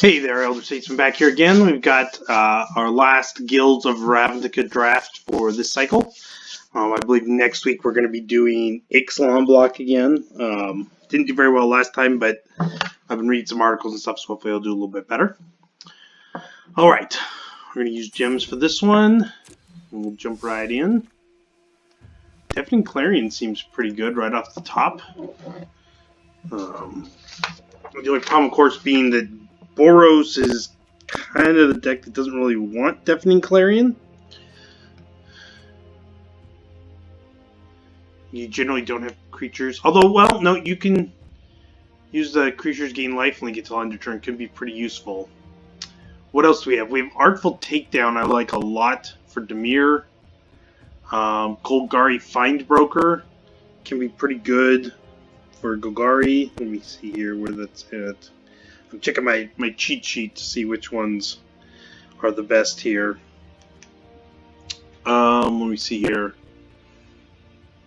Hey there, Elder Statesman back here again. We've got our last Guilds of Ravnica draft for this cycle. I believe next week we're going to be doing Ixalan block again. Didn't do very well last time, but I've been reading some articles and stuff, so hopefully I'll do a little bit better. Alright, we're going to use gems for this one. And we'll jump right in. Deafening Clarion seems pretty good right off the top. The only problem, of course, being that Boros is kind of the deck that doesn't really want Deafening Clarion. You generally don't have creatures. Although, well, no, you can use the creatures gain lifelink until end of turn. Could be pretty useful. What else do we have? We have Artful Takedown I like a lot for Dimir. Golgari Findbroker can be pretty good for Golgari. Let me see here where that's at. I'm checking my cheat sheet to see which ones are the best here. Let me see here.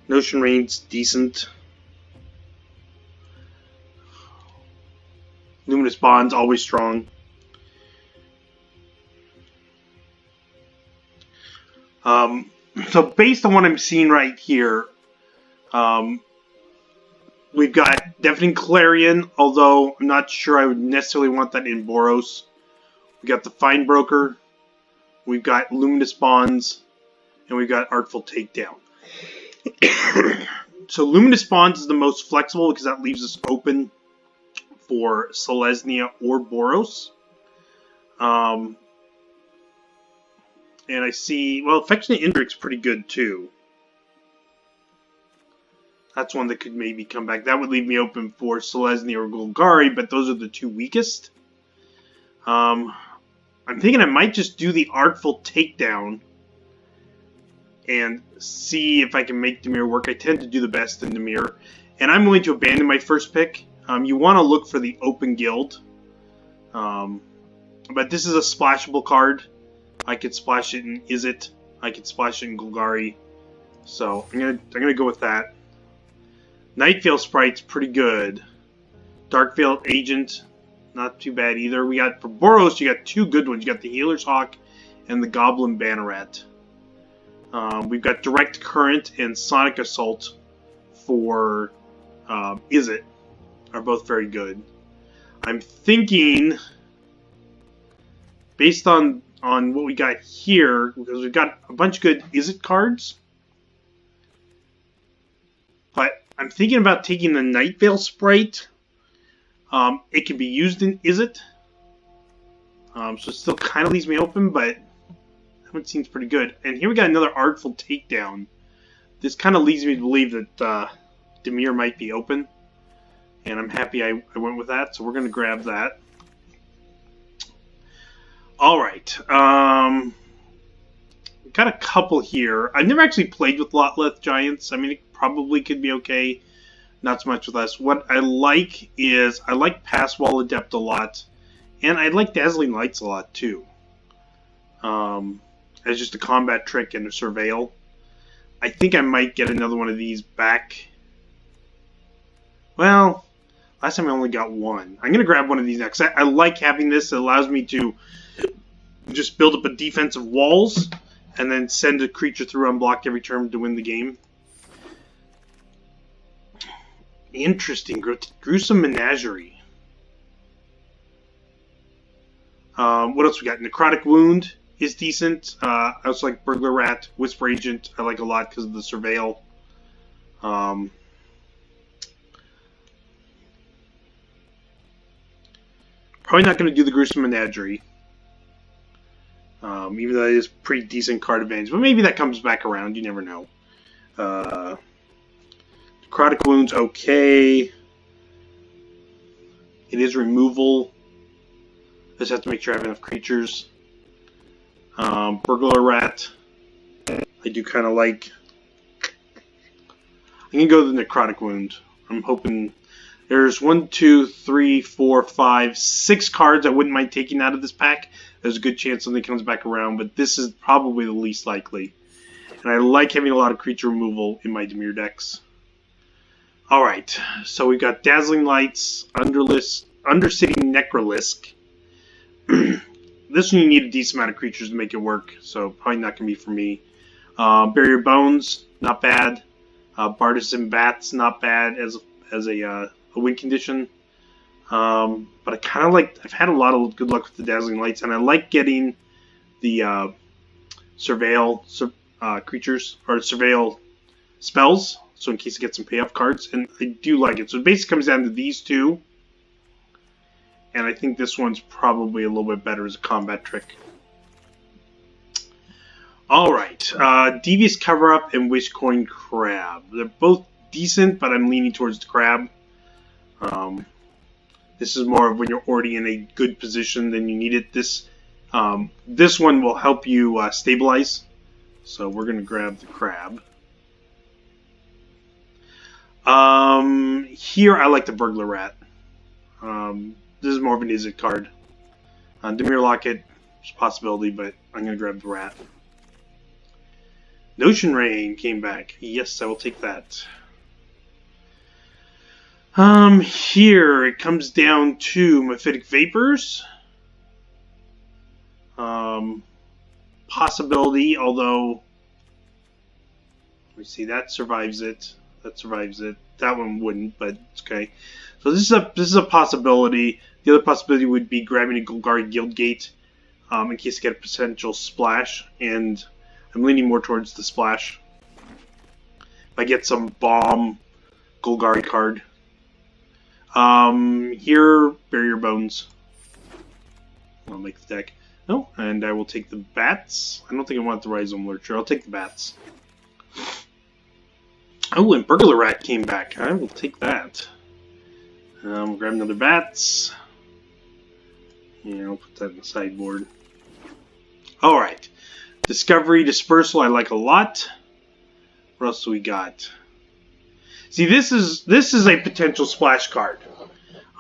Notion Rain's decent. Luminous Bond's always strong. So based on what I'm seeing right here, we've got Deafening Clarion, although I'm not sure I would necessarily want that in Boros. We got the Findbroker, we've got Luminous Bonds, and we've got Artful Takedown. So Luminous Bonds is the most flexible because that leaves us open for Selesnya or Boros. And I see, well, Affectionate Indric's pretty good too. That's one that could maybe come back. That would leave me open for Selesnya or Golgari, but those are the two weakest. I'm thinking I might just do the Artful Takedown and see if I can make Dimir work. I tend to do the best in Dimir. And I'm willing to abandon my first pick. You want to look for the open guild. But this is a splashable card. I could splash it in Izzet. I could splash it in Golgari. So I'm gonna go with that. Nightveil Sprite's pretty good. Darkveil Agent, not too bad either. We got, for Boros, you got two good ones. You got the Healer's Hawk and the Goblin Banneret. We've got Direct Current and Sonic Assault for Izzet. Are both very good. I'm thinking, based on what we got here, because we've got a bunch of good Izzet cards, but I'm thinking about taking the Nightveil Sprite. It can be used in Izzet. So it still kind of leaves me open, but that one seems pretty good. And here we got another Artful Takedown. This kind of leads me to believe that Dimir might be open. And I'm happy I went with that, so we're going to grab that. Alright. We've got a couple here. I've never actually played with Lotleth Giants. I mean, it probably could be okay. Not so much with us. What I like is, I like Passwall Adept a lot. And I like Dazzling Lights a lot, too. As just a combat trick and a surveil. I think I might get another one of these back. Well, last time I only got one. I'm going to grab one of these next. I like having this. It allows me to just build up a defensive walls and then send a creature through unblocked every turn to win the game. Interesting. Gruesome Menagerie. What else we got? Necrotic Wound is decent. I also like Burglar Rat, Whisper Agent. I like a lot because of the Surveil. Probably not going to do the Gruesome Menagerie. Even though it is pretty decent card advantage. But maybe that comes back around. You never know. Necrotic Wound's okay. It is removal. Just have to make sure I have enough creatures. Burglar Rat. I do kind of like. I'm going to go with the Necrotic Wound. I'm hoping. There's 1, 2, 3, 4, 5, 6 cards I wouldn't mind taking out of this pack. There's a good chance something comes back around, but this is probably the least likely. And I like having a lot of creature removal in my Dimir decks. Alright, so we've got Dazzling Lights, Undercity Necrolisk, This one you need a decent amount of creatures to make it work, so probably not going to be for me. Barrier Bones, not bad. Bartisan Bats, not bad as a win condition. But I kind of like, I've had a lot of good luck with the Dazzling Lights, and I like getting the Surveil creatures, or Surveil spells, so in case I get some payoff cards, and I do like it. So it basically comes down to these two, and I think this one's probably a little bit better as a combat trick. Alright, Devious Cover-Up and Wishcoin Crab. They're both decent, but I'm leaning towards the Crab. This is more of when you're already in a good position than you need it. This one will help you stabilize, so we're going to grab the Crab. Here I like the Burglar Rat. This is more of an Izzet card. Dimir Locket is a possibility, but I'm going to grab the Rat. Notion Rain came back. Yes, I will take that. Here it comes down to Mephitic Vapors. Possibility, although let me see, that survives it. That survives it. That one wouldn't, but it's okay. So this is a possibility. The other possibility would be grabbing a Golgari Guildgate in case I get a potential splash, and I'm leaning more towards the splash. If I get some bomb Golgari card. Here, Barrier Bones. I'll make the deck. No, and I will take the Bats. I don't think I want the Rhizome Lurcher. I'll take the Bats. Oh, and Burglar Rat came back. I will take that. We'll grab another Bats. Yeah, I'll put that in the sideboard. Alright. Discovery Dispersal I like a lot. What else do we got? See, this is a potential splash card.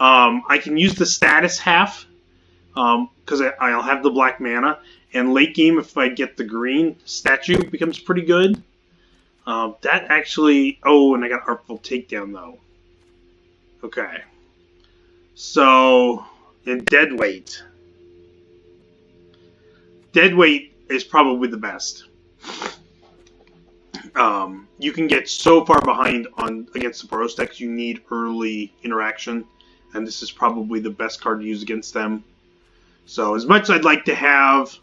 I can use the status half because I'll have the black mana, and late game if I get the green, statue becomes pretty good. That actually... Oh, and I got Artful Takedown, though. Okay. So, in Deadweight. Deadweight is probably the best. You can get so far behind against the Boros decks, you need early interaction, and this is probably the best card to use against them. So, as much as I'd like to have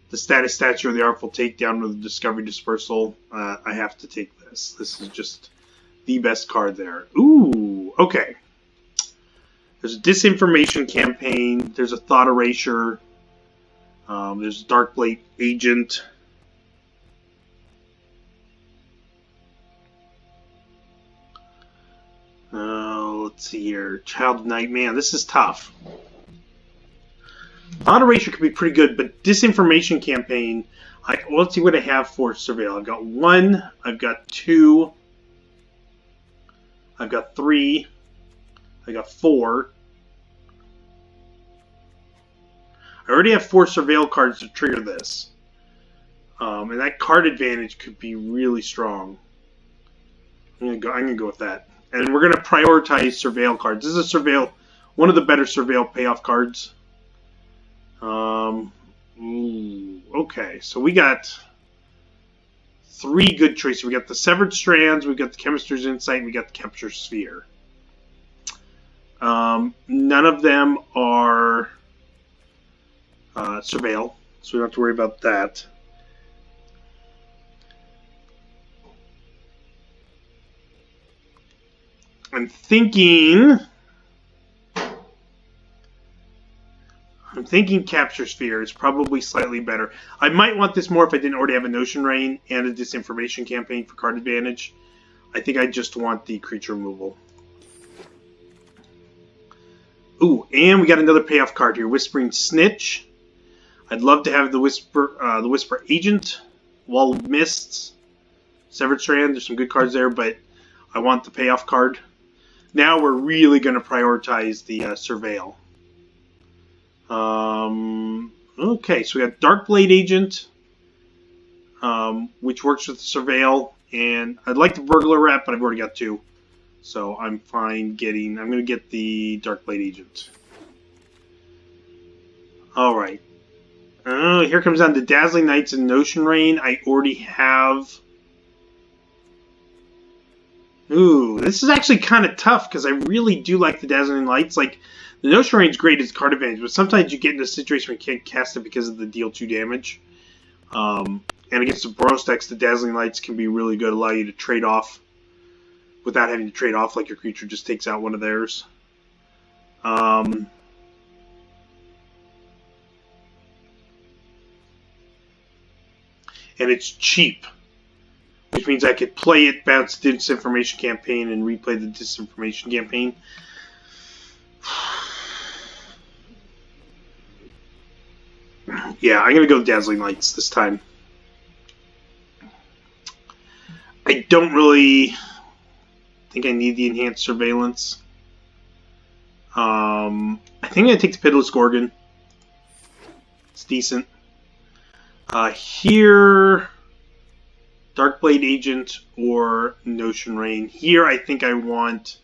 the Status Statue or the Artful Takedown or the Discovery Dispersal, I have to take this. This is just the best card there. Ooh, okay. There's a Disinformation Campaign. There's a Thought Erasure. There's Darkblade Agent. Let's see here. Child of Night. Man, this is tough. Thought Erasure could be pretty good, but Disinformation Campaign... well, let's see what I have for Surveil. I've got 1, I've got 2, I've got 3, I got 4. I already have 4 Surveil cards to trigger this. And that card advantage could be really strong. I'm gonna go with that. And we're gonna prioritize Surveil cards. This is a Surveil, one of the better Surveil payoff cards. Okay, so we got 3 good choices. We got the Severed Strands, we got the Chemist's Insight, and we got the Capture Sphere. None of them are Surveil, so we don't have to worry about that. I'm thinking Capture Sphere is probably slightly better. I might want this more if I didn't already have a Notion Rain and a Disinformation Campaign for card advantage. I think I just want the creature removal. Ooh, and we got another payoff card here, Whispering Snitch. I'd love to have the Whisper Agent, Wall of Mists, Severed Strand. There's some good cards there, but I want the payoff card. Now we're really going to prioritize the Surveil. Okay, so we got Darkblade Agent, which works with the Surveil, and I'd like the Burglar Rat, but I've already got 2. So I'm fine getting... I'm going to get the Darkblade Agent. Alright. Here comes down to Dazzling Knights and Notion Rain. I already have... Ooh, this is actually kind of tough because I really do like the Dazzling Lights. Like, the Notion Rain's great as card advantage, but sometimes you get in a situation where you can't cast it because of the deal 2 damage. And against the Boros decks, the Dazzling Lights can be really good, allow you to trade off without having to trade off, like your creature just takes out one of theirs. And it's cheap, which means I could play it, bounce Disinformation Campaign, and replay the Disinformation Campaign. Yeah, I'm going to go Dazzling Lights this time. I don't really think I need the Enhanced Surveillance. I think I'm going to take the Pitiless Gorgon. It's decent. Here, Darkblade Agent or Notion Rain. Here, I think I want...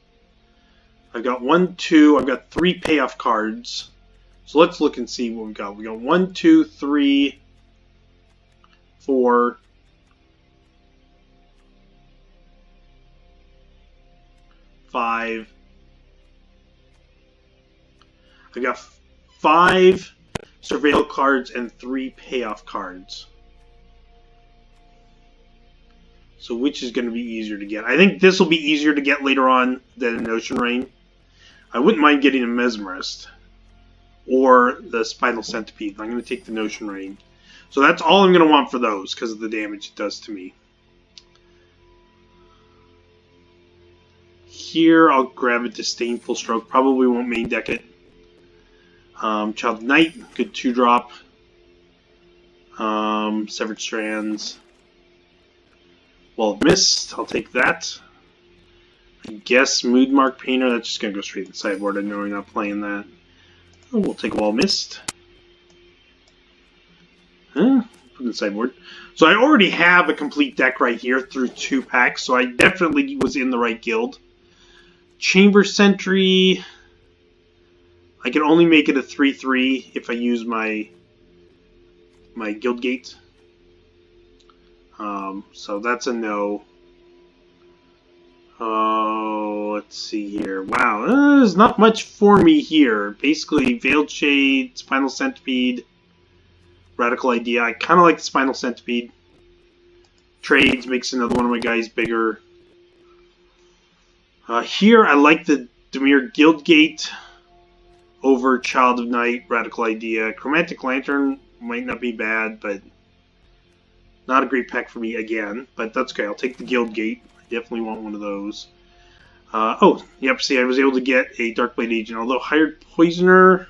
I've got 1, 2, I've got 3 payoff cards. So let's look and see what we got. We got 1, 2, 3, 4, 5. I got 5 Surveil cards and 3 payoff cards. So which is going to be easier to get? I think this will be easier to get later on than an Ocean Rain. I wouldn't mind getting a Mesmerist or the Spinal Centipede. I'm going to take the Notion Rain. So that's all I'm going to want for those because of the damage it does to me. Here I'll grab a Disdainful Stroke. Probably won't main deck it. Child of Night, good 2-drop. Severed Strands. Wall of Mist, I'll take that. I guess Moodmark Painter, that's just going to go straight in the sideboard. I know we're not playing that. Oh, we'll take Wall of Mist. Put it in the sideboard. So I already have a complete deck right here through 2 packs, so I definitely was in the right guild. Chamber Sentry... I can only make it a 3/3 if I use my guild gate. So that's a no. Oh, let's see here. Wow, there's not much for me here. Basically, Veiled Shade, Spinal Centipede, Radical Idea. I kind of like the Spinal Centipede. Trades makes another one of my guys bigger. Here, I like the Dimir Guild Gate over Child of Night, Radical Idea. Chromatic Lantern might not be bad, but not a great pack for me again. But that's okay. I'll take the Guild Gate. I definitely want one of those. Oh, yep. See, I was able to get a Darkblade Agent. Although Hired Poisoner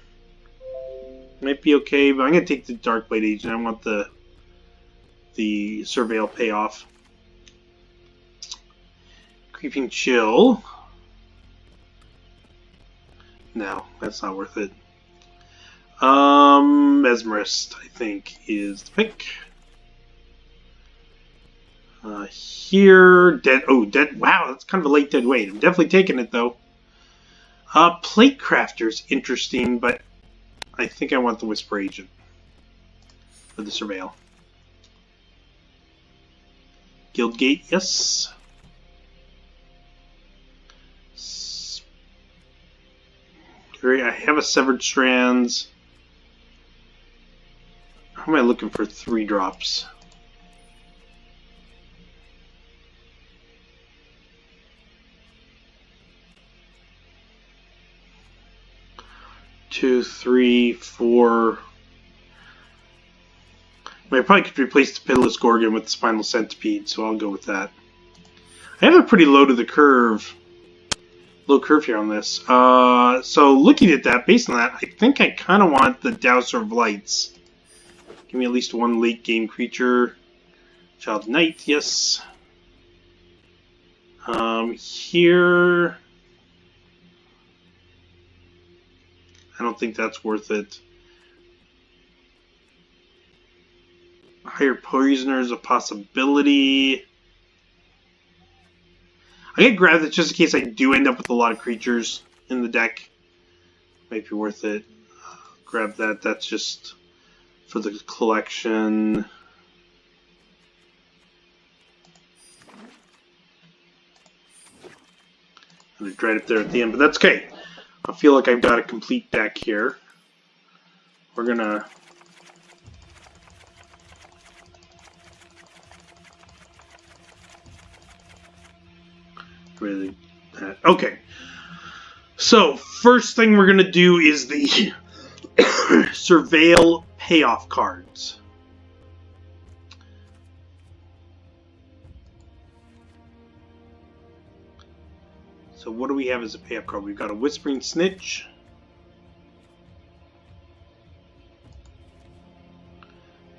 might be okay, but I'm going to take the Darkblade Agent. I want the Surveil payoff. Creeping Chill. No, that's not worth it. Mesmerist, I think, is the pick. Here, dead. Oh, dead. Wow, that's kind of a late dead weight. I'm definitely taking it though. Plate Crafter's interesting, but I think I want the Whisper Agent for the Surveil. Guildgate, yes. I have a Severed Strands. How am I looking for 3-drops? Two, three, four. I probably could replace the Pitiless Gorgon with the Spinal Centipede, so I'll go with that. I have a pretty low curve here on this. So looking at that, based on that, I think I kind of want the Dowser of Lights. Give me at least 1 late game creature. Child of Night, yes. Here, I don't think that's worth it. Hired Poisoner is a possibility. I'm going to grab it just in case I do end up with a lot of creatures in the deck. Might be worth it. grab that. That's just for the collection. And it's right up there at the end, but that's okay. I feel like I've got a complete deck here. We're gonna really okay. So first thing we're gonna do is the Surveil payoff cards. So what do we have as a payoff card? We've got a Whispering Snitch.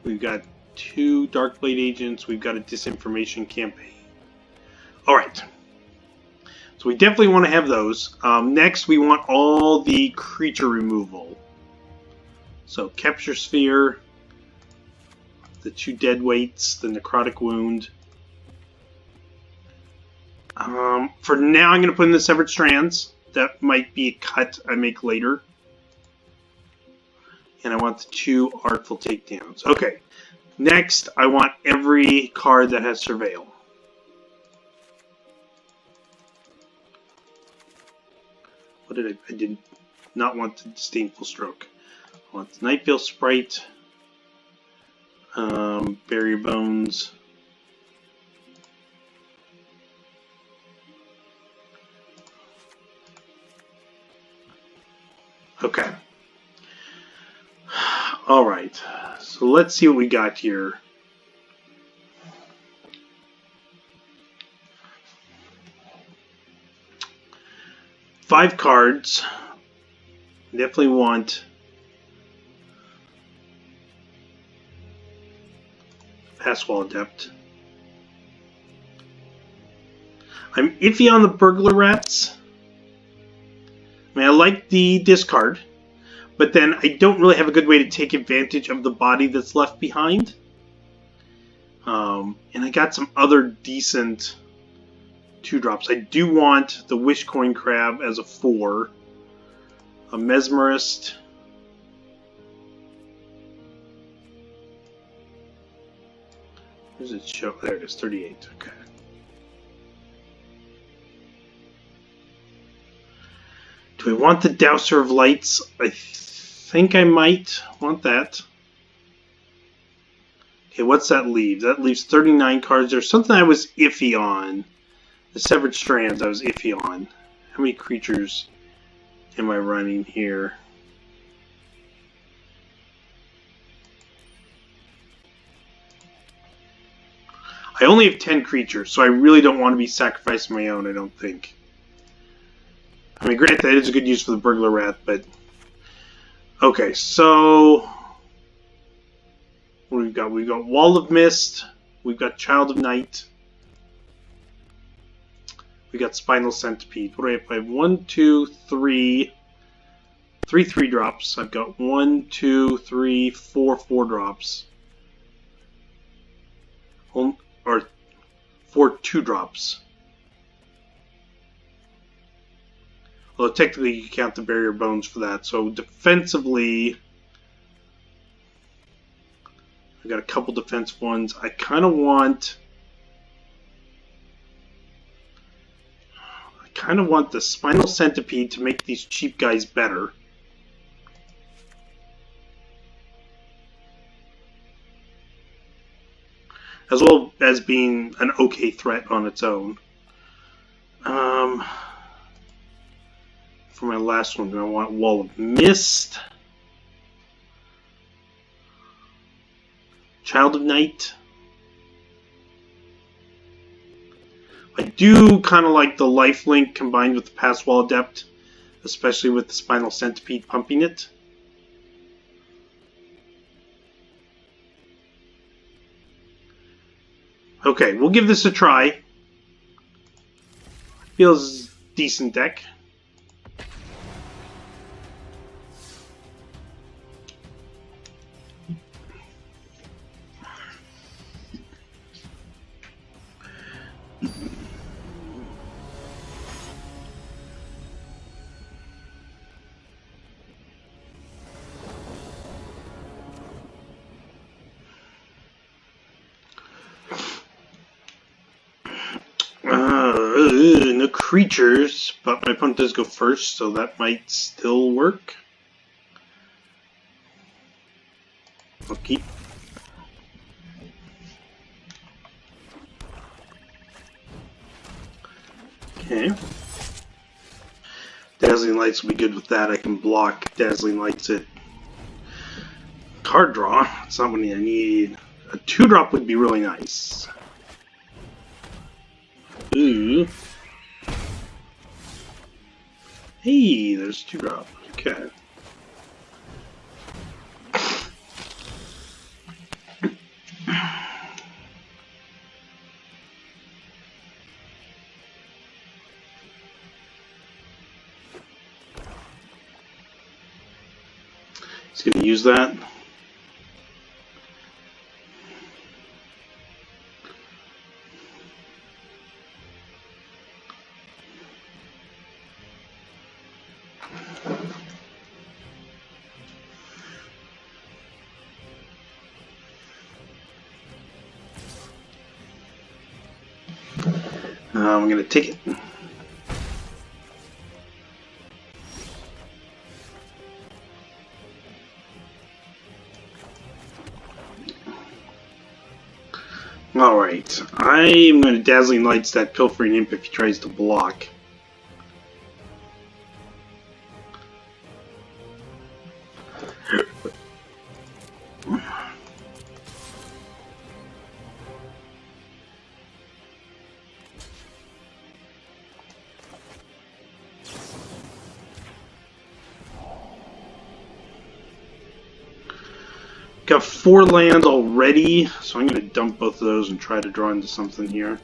We've got 2 Darkblade Agents. We've got a Disinformation Campaign. Alright. So we definitely want to have those. Next, we want all the creature removal. So Capture Sphere, the 2 Deadweights, the Necrotic Wound. For now, I'm going to put in the Severed Strands. That might be a cut I make later. And I want the 2 Artful Takedowns. Okay. Next, I want every card that has Surveil. What did I did not want the Disdainful Stroke. I want the Nightveil Sprite. Barrier Bones. Okay. Alright. So let's see what we got here. Five cards. Definitely want Passwall Adept. I'm iffy on the Burglar Rats. I mean, I like the discard, but then I don't really have a good way to take advantage of the body that's left behind. And I got some other decent 2-drops. I do want the Wishcoin Crab as a 4, a Mesmerist, where's it show? There it is, 38. Okay. Do I want the Dowser of Lights? I think I might want that. Okay, what's that leave? That leaves 39 cards. There's something I was iffy on. The Severed Strands I was iffy on. How many creatures am I running here? I only have 10 creatures, so I really don't want to be sacrificing my own, I don't think. I mean, granted, that is a good use for the Burglar Rat, but... Okay, so... What do we've got? We've got Wall of Mist. We've got Child of Night. We got Spinal Centipede. What do I have? I have 1, 2, 3... 3 3-drops. I've got 1, 2, 3, 4 4-drops. Or 4 2-drops. Although technically you count the Barrier Bones for that. So defensively, I got a couple defensive ones. I kind of want the Spinal Centipede to make these cheap guys better. As well as being an okay threat on its own. For my last one, I want Wall of Mist, Child of Night. I do kind of like the Lifelink combined with the Passwall Adept, especially with the Spinal Centipede pumping it. Okay, we'll give this a try. Feels decent deck. no creatures, but my opponent does go first, so that might still work. I'll keep. Okay. Dazzling Lights will be good with that. I can block Dazzling Lights at card draw. It's not what I need. A 2-drop would be really nice. Ooh. Hey, there's 2-drop. Okay. He's going to use that. I'm going to take it. Alright, I am going to Dazzling Lights that Pilfering Imp if he tries to block. Got 4 lands already, so I'm going to dump both of those and try to draw into something here.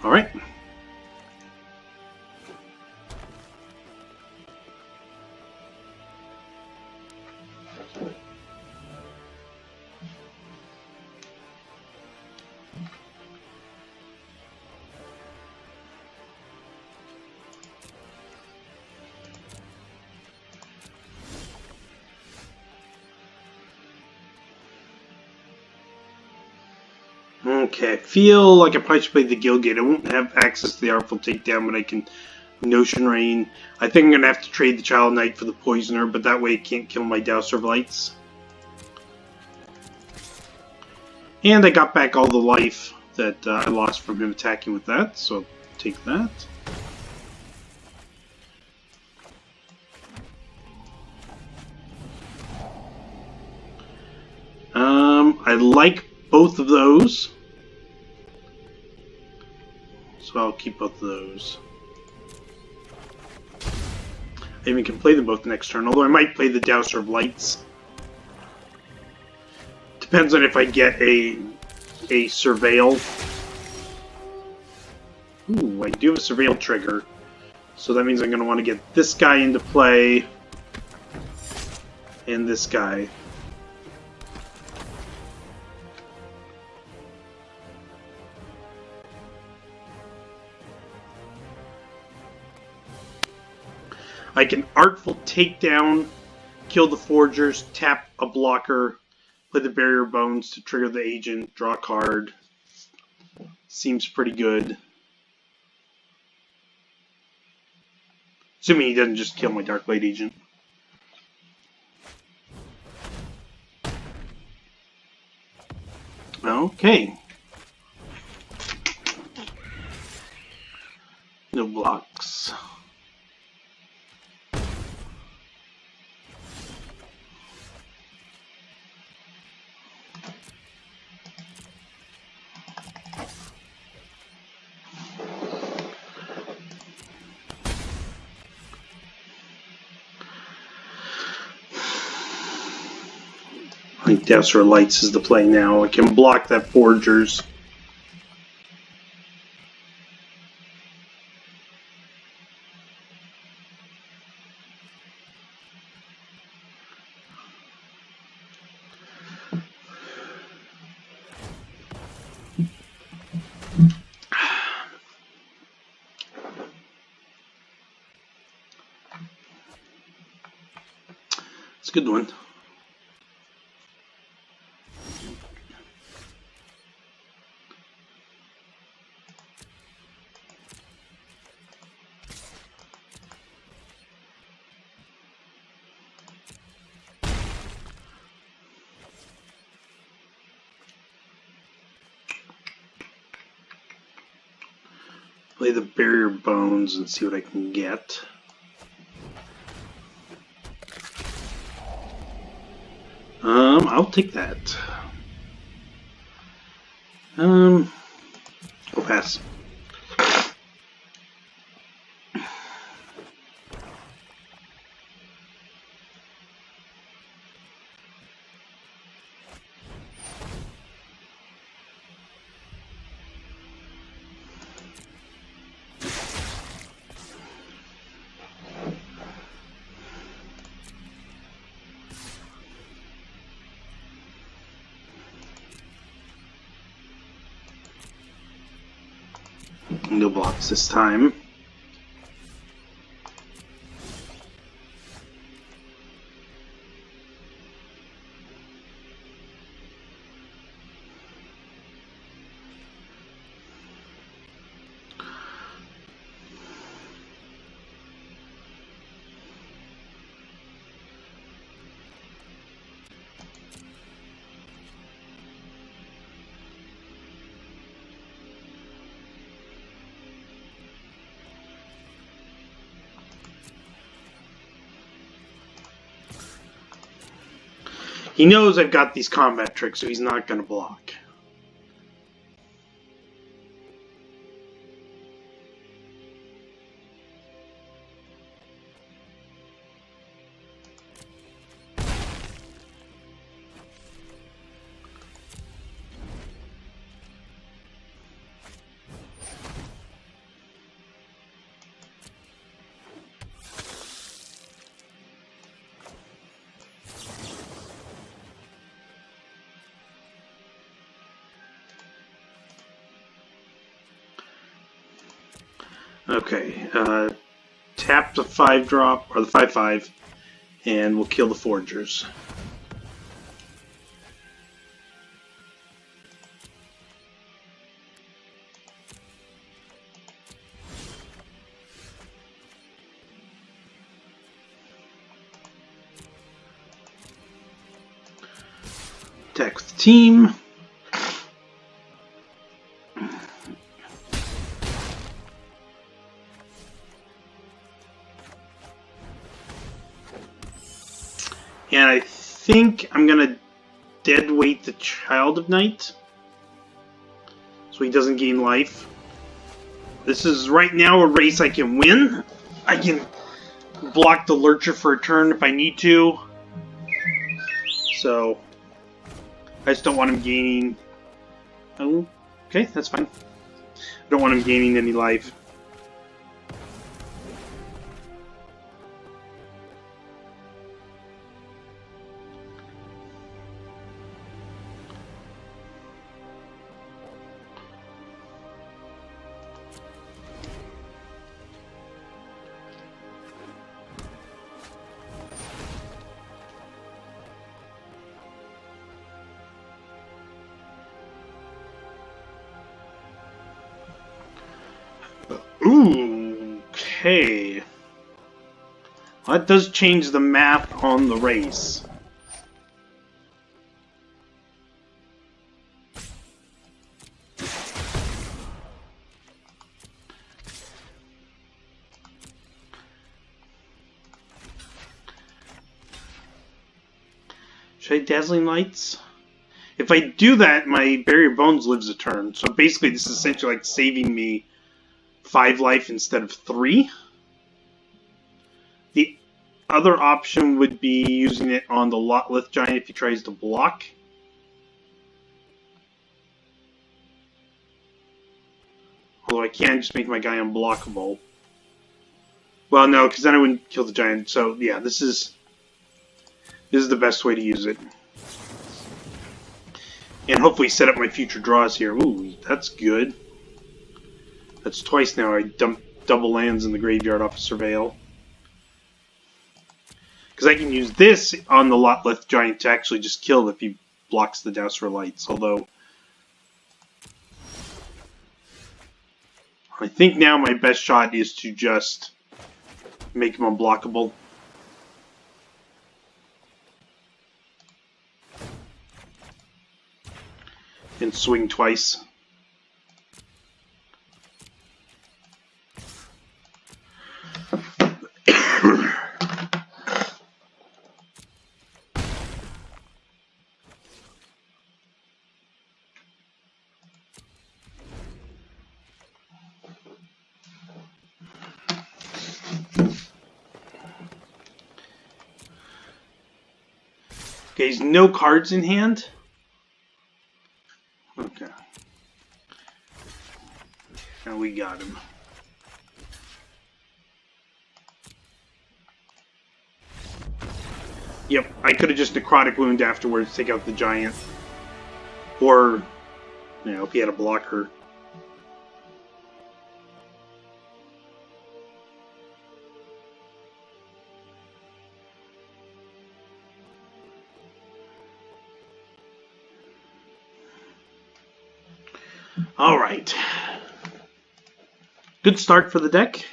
Alright. Okay, I feel like I probably should play the Guild Gate. I won't have access to the Artful Takedown, but I can Notion Rain. I think I'm going to have to trade the Child Knight for the Poisoner, but that way it can't kill my Dowser of Lights. And I got back all the life that I lost from him attacking with that, so I'll take that. I like both of those. So I'll keep both of those. I even can play them both next turn, although I might play the Dowser of Lights. Depends on if I get a Surveil. Ooh, I do have a Surveil trigger. So that means I'm going to want to get this guy into play. And this guy. I can Artful Takedown, kill the Forgers, tap a blocker, play the Barrier Bones to trigger the agent, draw a card. Seems pretty good. Assuming he doesn't just kill my Darkblade agent. Okay. No blocks. I think Dowser of Lights is the play now. I can block that Forgers. Let's good one. Play the barrier bones and see what I can get. I'll take that. I'll pass. No blocks this time. He knows I've got these combat tricks, so he's not going to block. Okay, tap the 5-drop, or the 5/5, and we'll kill the foragers. Attack with the team. And I think I'm going to dead weight the Child of Night, so he doesn't gain life. This is right now a race I can win. I can block the Lurcher for a turn if I need to. So, I just don't want him gaining... Oh, okay, that's fine. I don't want him gaining any life. Ooh, okay. Well, that does change the map on the race. Should I Dazzling Lights? If I do that, my Barrier Bones lives a turn. So basically this is essentially like saving me 5 life instead of 3. The other option would be using it on the Lotlith Giant if he tries to block. Although I can just make my guy unblockable. Well, no, because then I wouldn't kill the giant. So yeah, this is the best way to use it. And hopefully set up my future draws here. Ooh, that's good. That's twice now I dumped double lands in the graveyard off of Surveil. Because I can use this on the Lotleth Giant to actually just kill if he blocks the Dowser Lights. Although, I think now my best shot is to just make him unblockable. And swing twice. Okay, he's no cards in hand. Okay. Now we got him. Yep, I could have just Necrotic Wound afterwards, take out the giant. Or, you know, if he had a blocker. Alright. Good start for the deck.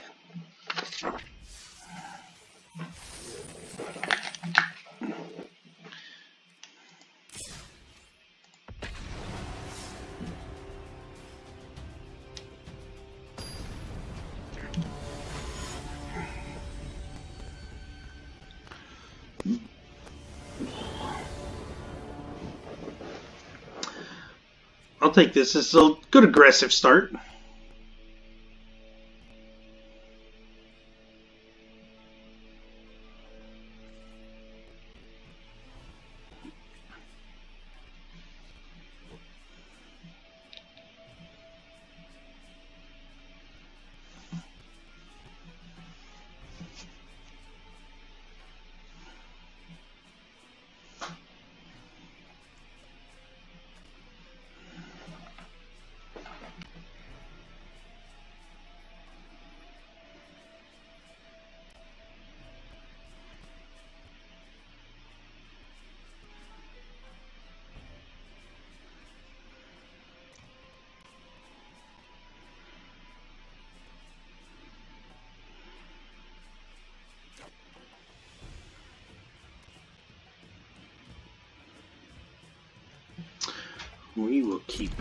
I'll take this. This is a good aggressive start. We will keep.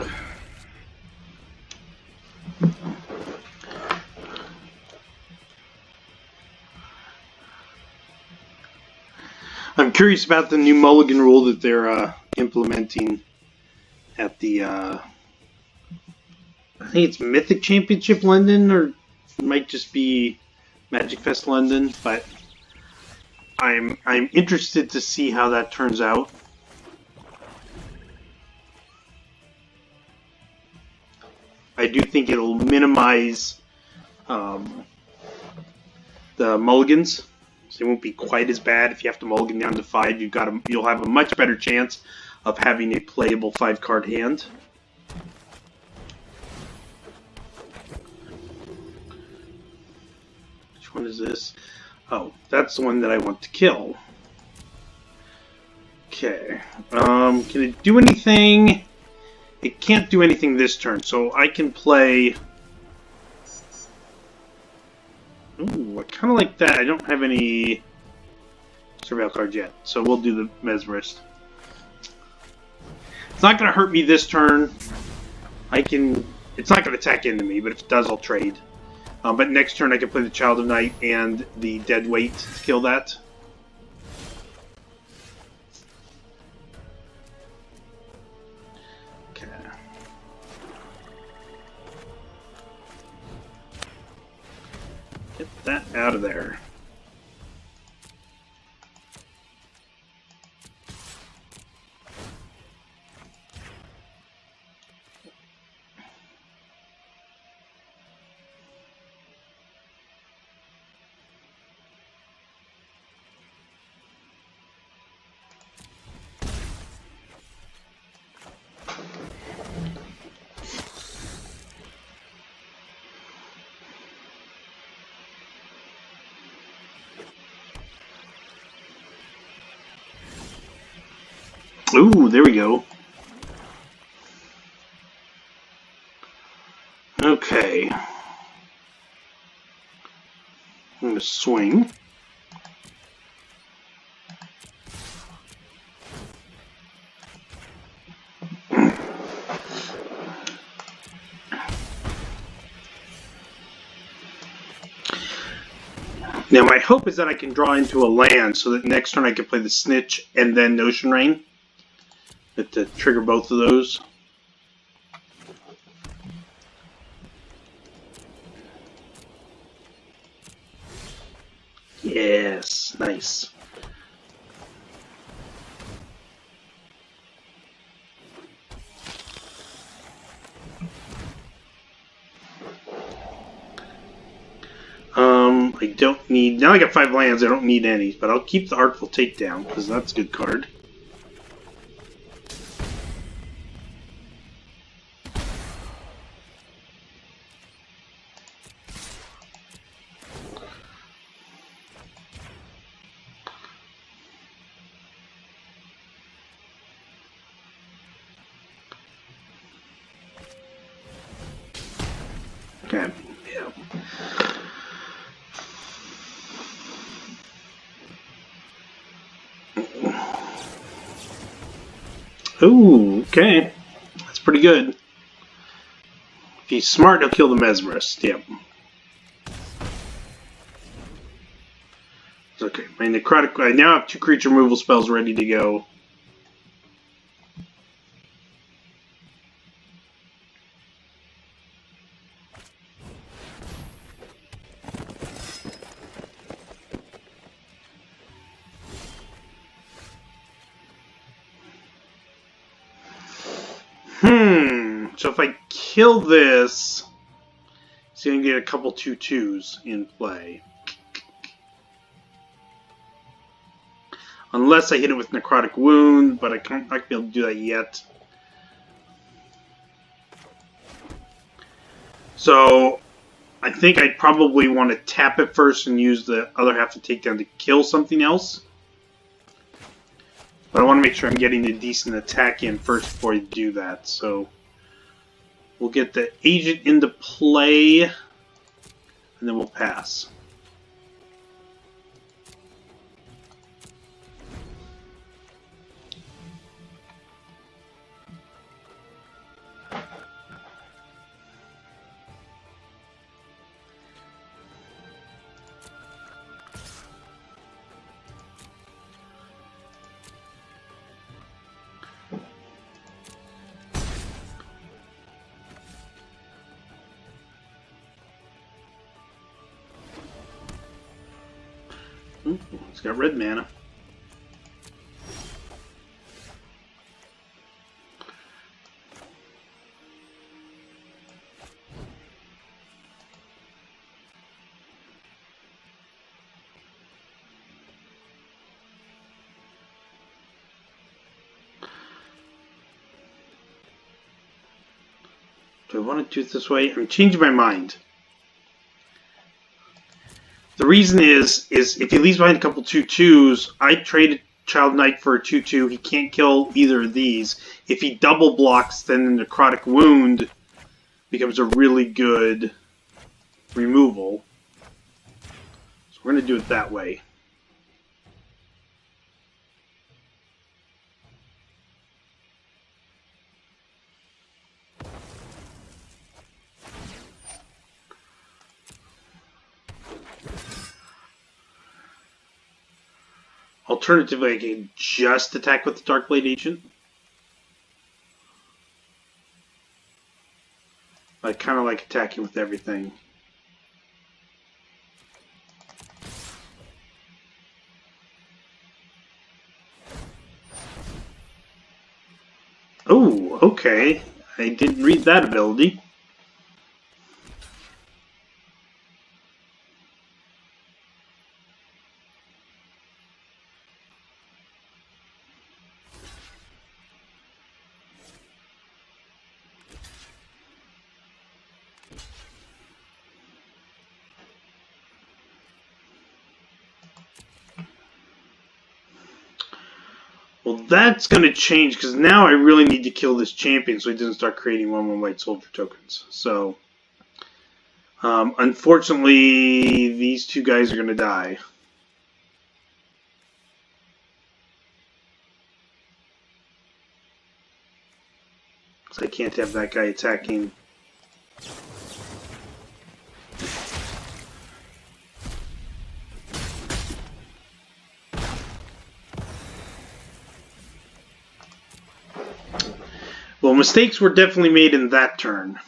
I'm curious about the new mulligan rule that they're implementing at the, I think it's Mythic Championship London, or it might just be Magic Fest London, but I'm interested to see how that turns out. I do think it'll minimize the mulligans, so it won't be quite as bad. If you have to mulligan down to 5, you'll have a much better chance of having a playable 5-card hand. Which one is this? Oh, that's the one that I want to kill. Okay. Can it do anything? It can't do anything this turn, so I can play... Ooh, I kind of like that. I don't have any Surveil cards yet, so we'll do the Mesmerist. It's not going to hurt me this turn. It's not going to attack into me, but if it does, I'll trade. But next turn I can play the Child of Night and the Deadweight to kill that. Get that out of there. Ooh, there we go. Okay. I'm going to swing. Now my hope is that I can draw into a land so that next turn I can play the Snitch and then Notion Rain. To trigger both of those. Yes, nice. I don't need... Now I got 5 lands, I don't need any, but I'll keep the Artful Takedown, because that's a good card. Okay, yeah. Ooh, okay. That's pretty good. If he's smart, he'll kill the Mesmerist. Yep. Okay, my Necrotic... I now have 2 creature removal spells ready to go. So if I kill this, he's going to get a couple 2/2s in play. Unless I hit it with Necrotic Wound, but I can't be able to do that yet. So I think I'd probably want to tap it first and use the other half of Takedown to kill something else. But I want to make sure I'm getting a decent attack in first before I do that. So we'll get the Agent into play, and then we'll pass. Ooh, it's got red mana. Do I want to do it this way? I'm changing my mind. The reason is if he leaves behind a couple 2/2s, I traded Child Knight for a 2/2. He can't kill either of these. If he double blocks, then the Necrotic Wound becomes a really good removal. So we're going to do it that way. Alternatively, I can just attack with the Darkblade Agent. I kind of like attacking with everything. Oh, okay. I didn't read that ability. Well, that's going to change, because now I really need to kill this champion so he doesn't start creating 1/1 white soldier tokens. So, unfortunately, these two guys are going to die. So I can't have that guy attacking. Well, mistakes were definitely made in that turn.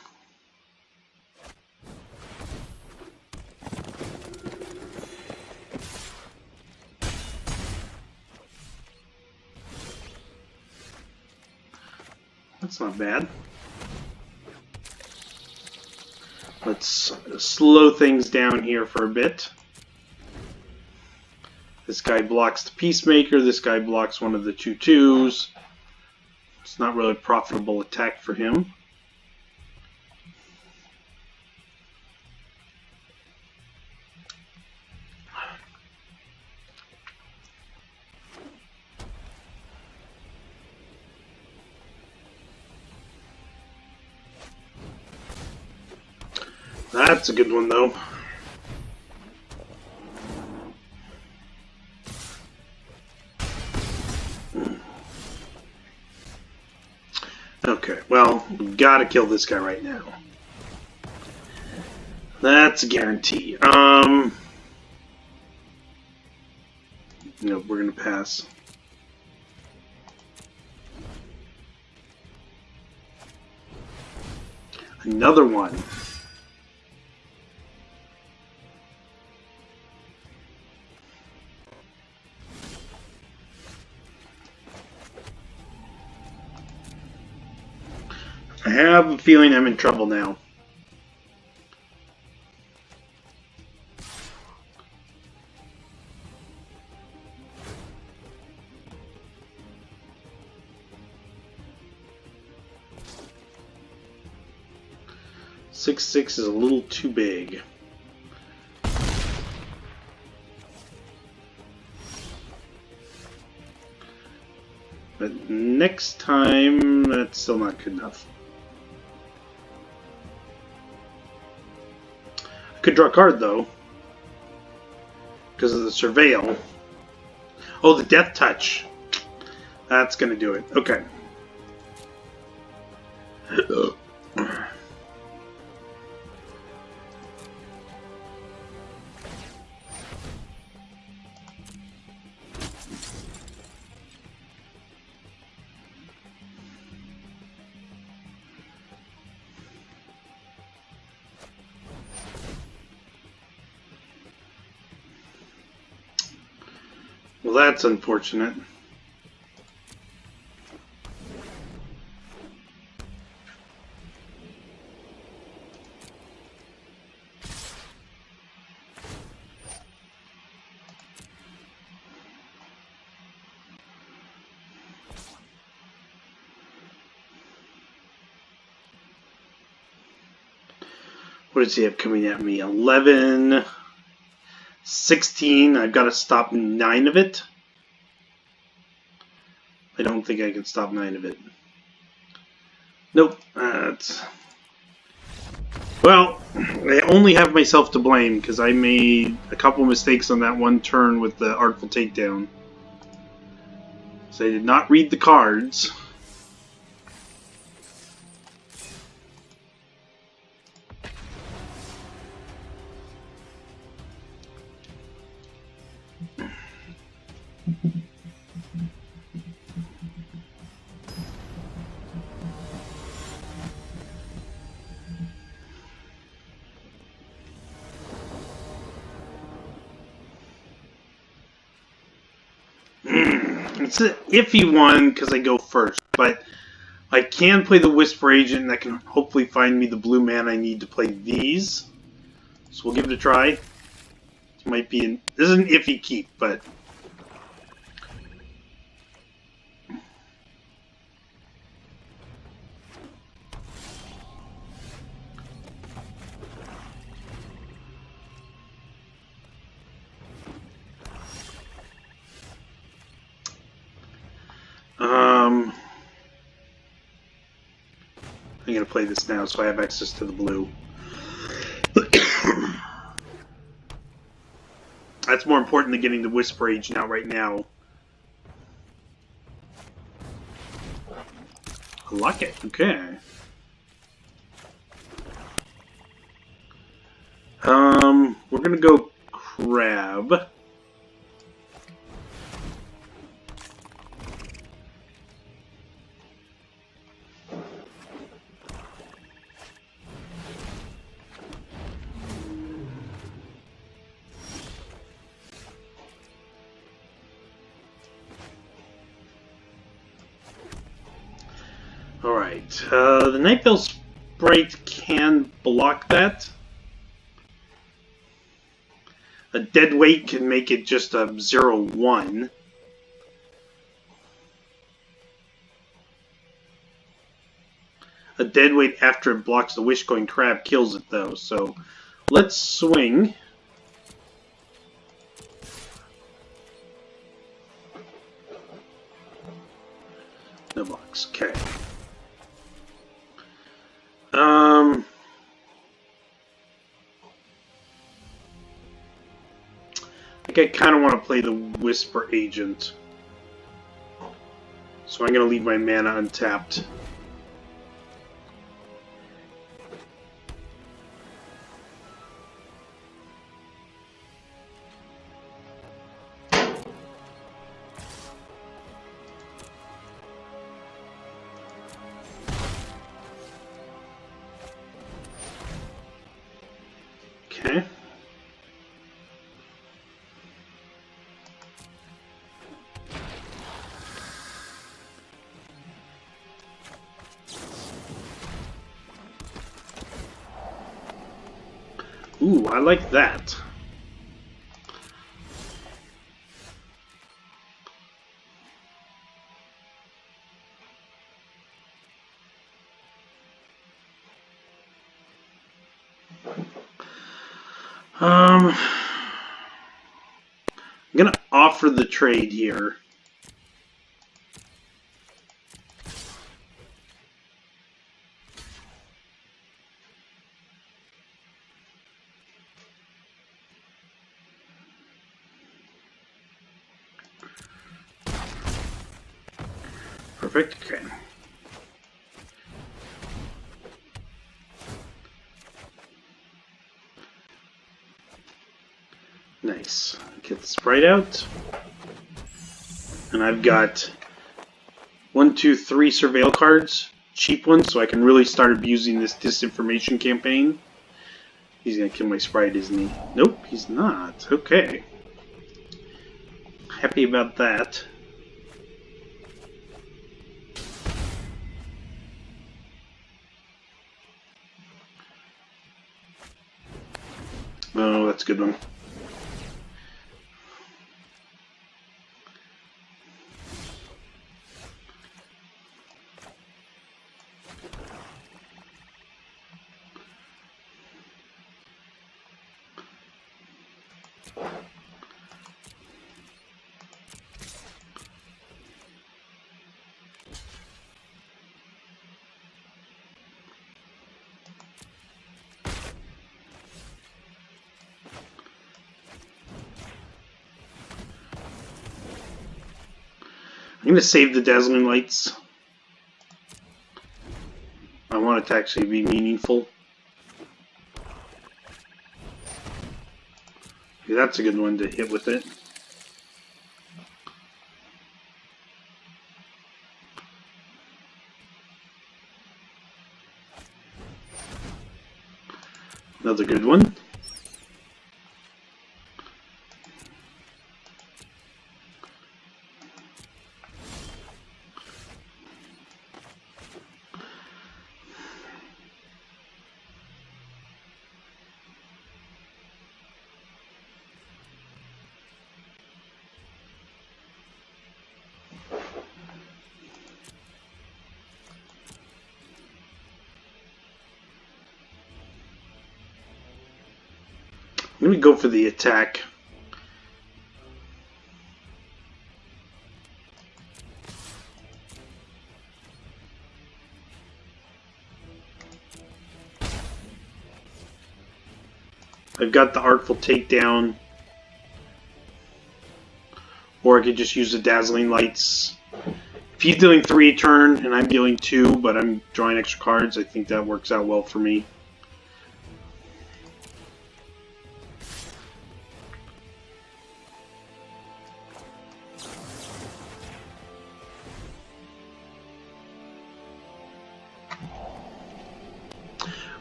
That's not bad. Let's slow things down here for a bit. This guy blocks the Peacemaker. This guy blocks one of the 2/2s. It's not really a profitable attack for him. That's a good one, though. Okay, well, we've got to kill this guy right now. That's a guarantee. No, we're going to pass. Another one. I have a feeling I'm in trouble now. Six is a little too big. But next time, that's still not good enough. Could draw a card, though, because of the Surveil. Oh, the Death Touch. That's going to do it. Okay. Well, that's unfortunate. What does he have coming at me? 11... 16, I've got to stop 9 of it. I don't think I can stop 9 of it. Nope. Well, I only have myself to blame because I made a couple mistakes on that one turn with the Artful Takedown. So I did not read the cards. It's an iffy one because I go first, but I can play the Whisper Agent and that can hopefully find me the blue mana I need to play these. So we'll give it a try. It might be this is an iffy keep, but I'm going to play this now so I have access to the blue. That's more important than getting the Whisper Agent out right now. I like it. Okay. We're going to go Crab. Alright, the Nightveil Sprite can block that. A dead weight can make it just a 0-1. A dead weight after it blocks the Wishcoin Crab kills it though, so let's swing. No blocks, okay. I think I kind of want to play the Whisper Agent. So I'm going to leave my mana untapped. Okay. Ooh, I like that. I'm gonna offer the trade here. Perfect. Okay. Nice. Get the sprite out. And I've got 1, 2, 3 surveil cards. Cheap ones, so I can really start abusing this disinformation campaign. He's gonna kill my sprite, isn't he? Nope, he's not. Okay. Happy about that. Oh, that's a good one. I'm going to save the Dazzling Lights. I want it to actually be meaningful. Okay, that's a good one to hit with it. Another good one. I'm going to go for the attack. I've got the Artful Takedown. Or I could just use the Dazzling Lights. If he's dealing 3 a turn and I'm dealing 2, but I'm drawing extra cards, I think that works out well for me.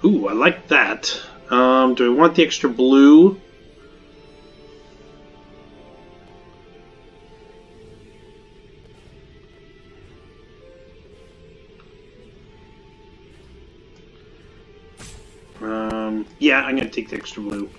Ooh, I like that. Do I want the extra blue? Yeah, I'm going to take the extra blue.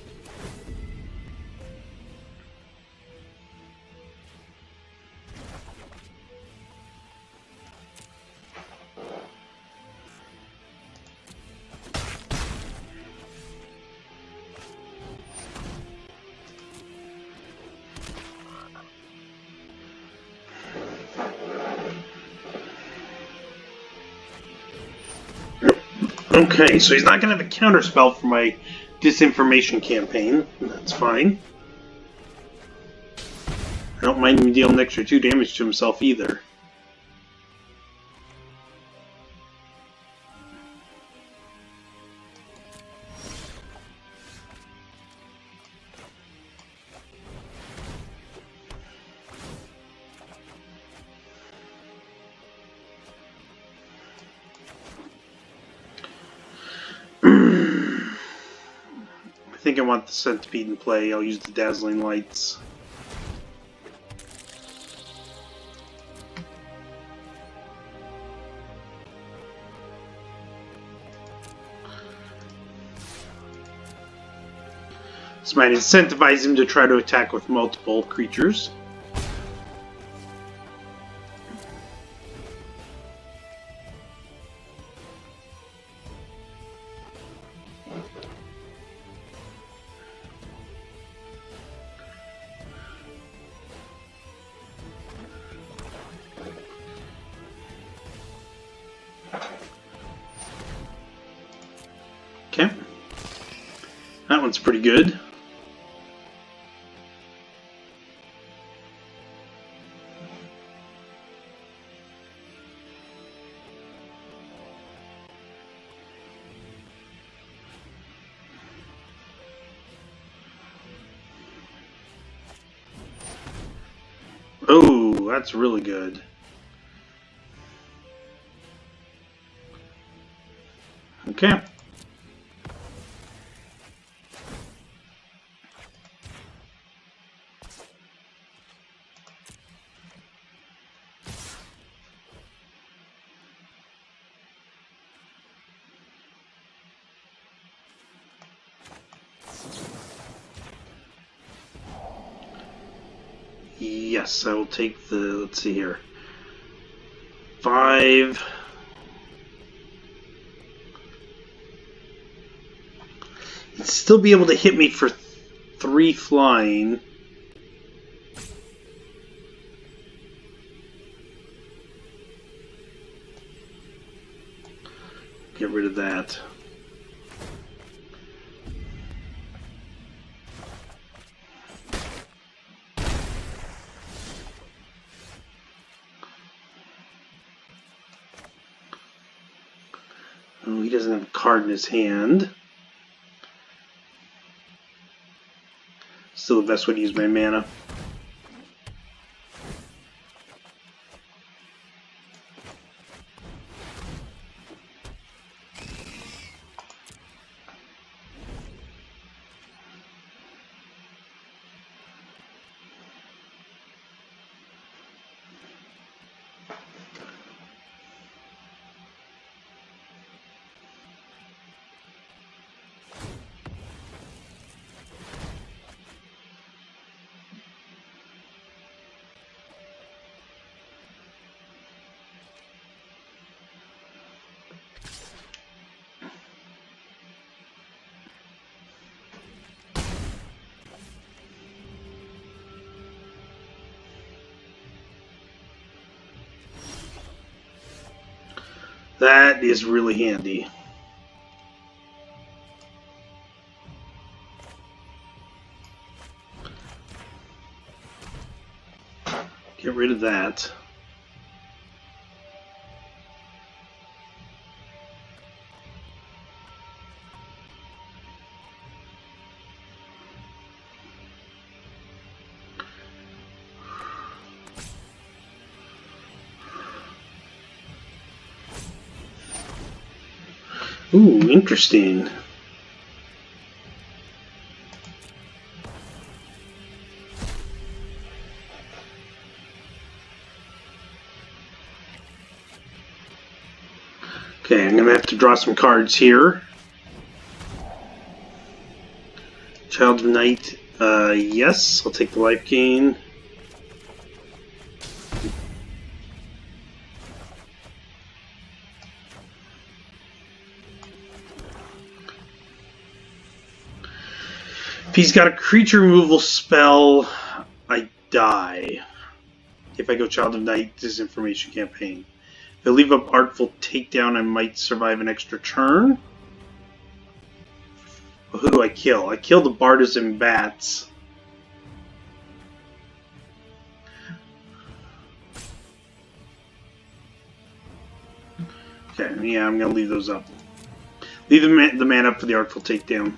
Okay, so he's not going to have a counterspell for my disinformation campaign. That's fine. I don't mind him dealing an extra 2 damage to himself either. I think I want the Centipede in play. I'll use the Dazzling Lights. This might incentivize him to try to attack with multiple creatures. Okay. That one's pretty good. Oh, that's really good. Okay. Yes, I will take the, let's see here, 5. He'd still be able to hit me for 3 flying. Get rid of that. Oh, he doesn't have a card in his hand. Still the best way to use my mana. That is really handy. Get rid of that. Ooh, interesting. Okay, I'm going to have to draw some cards here. Child of Night, yes, I'll take the life gain. If he's got a creature removal spell, I die. If I go Child of Night, Disinformation Campaign. If I leave up Artful Takedown, I might survive an extra turn. Well, who do I kill? I kill the Bartizan Bats. Okay, yeah, I'm going to leave those up. Leave the man up for the Artful Takedown.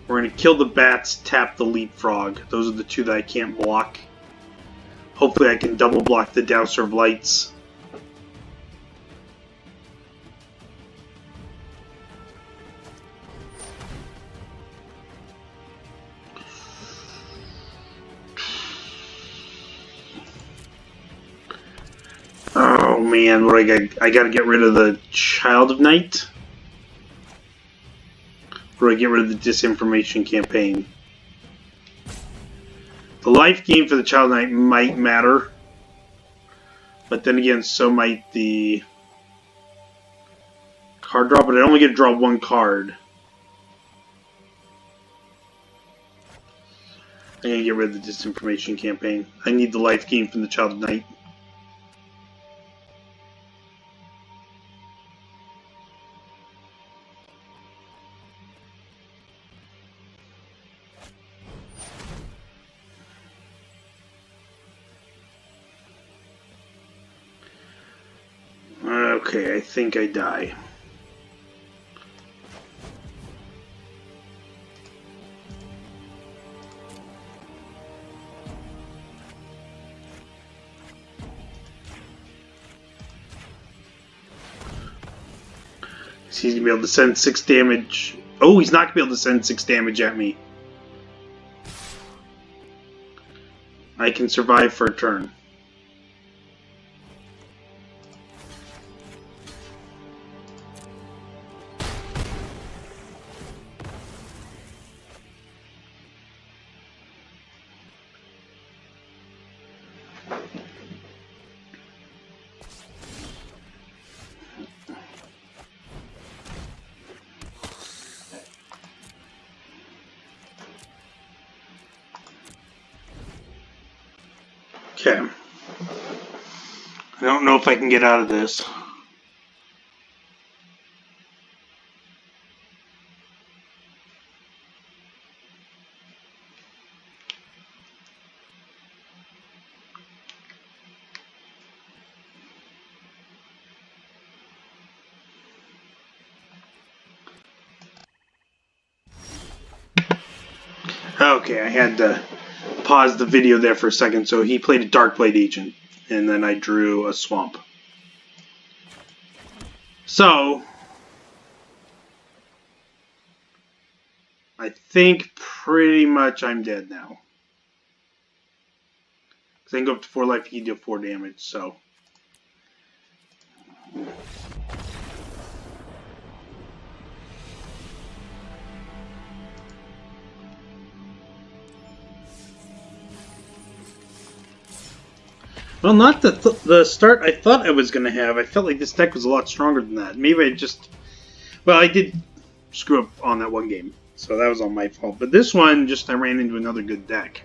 We're going to kill the bats, tap the leapfrog. Those are the two that I can't block. Hopefully I can double block the Dowser of Lights. Oh man, what I got to get rid of the Child of Night. Or I get rid of the Disinformation Campaign. The life gain for the Child Knight might matter. But then again, so might the card draw, but I only get to draw one card. I'm going to get rid of the Disinformation Campaign. I need the life gain from the Child Knight. Okay, I think I die. He's gonna be able to send 6 damage. Oh, he's not gonna be able to send 6 damage at me. I can survive for a turn. Okay. I don't know if I can get out of this. Okay, I had to pause the video there for a second. So he played a Darkblade Agent, and then I drew a Swamp. So I think pretty much I'm dead now. Because I can go up to 4 life, he can deal 4 damage, so. Well, not the start I thought I was going to have. I felt like this deck was a lot stronger than that. Maybe I just... Well, I did screw up on that one game, so that was all my fault. But this one, just I ran into another good deck.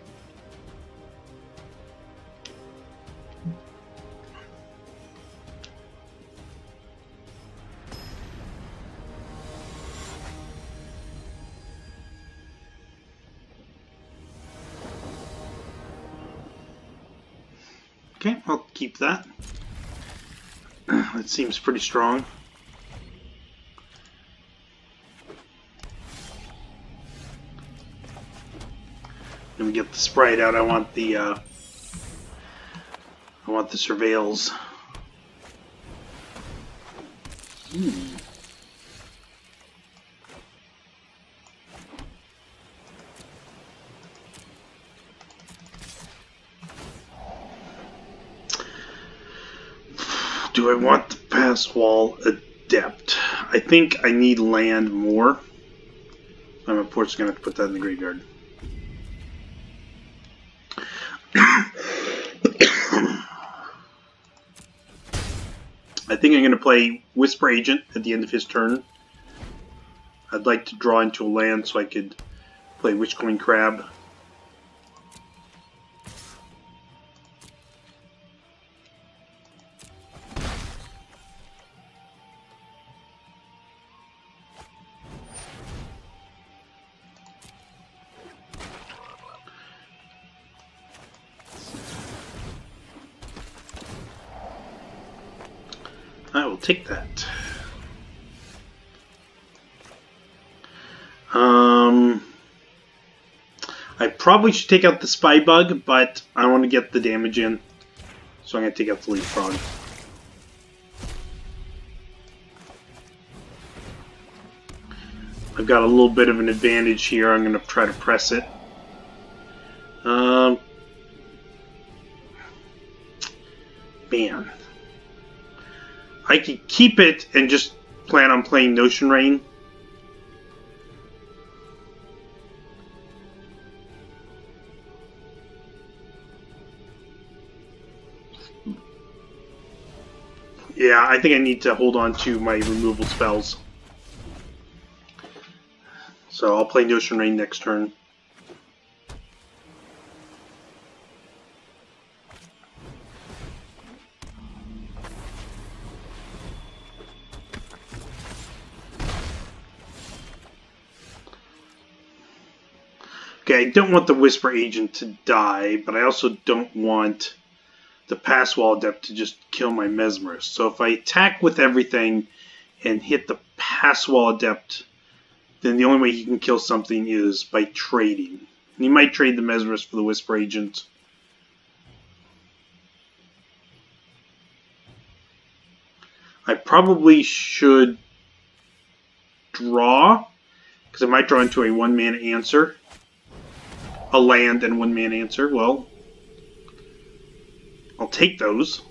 Okay, I'll keep that. That seems pretty strong. Let me get the sprite out. I want the surveils. Do I want the pass wall adept? I think I need land more. I'm unfortunately going to have to put that in the graveyard. I think I'm going to play Whisper Agent at the end of his turn. I'd like to draw into a land so I could play Witchcoin Crab. I will take that. I probably should take out the Spy Bug, but I want to get the damage in, so I'm going to take out the Leapfrog. I've got a little bit of an advantage here. I'm going to try to press it. Man. I could keep it and just plan on playing Notion Rain. Yeah, I think I need to hold on to my removal spells. So I'll play Notion Rain next turn. Okay, I don't want the Whisper Agent to die, but I also don't want the Pass Wall Adept to just kill my Mesmerist. So if I attack with everything and hit the Pass Wall Adept, then the only way he can kill something is by trading. And he might trade the Mesmerist for the Whisper Agent. I probably should draw, because I might draw into a 1-mana answer. A land and 1-mana answer. Well, I'll take those.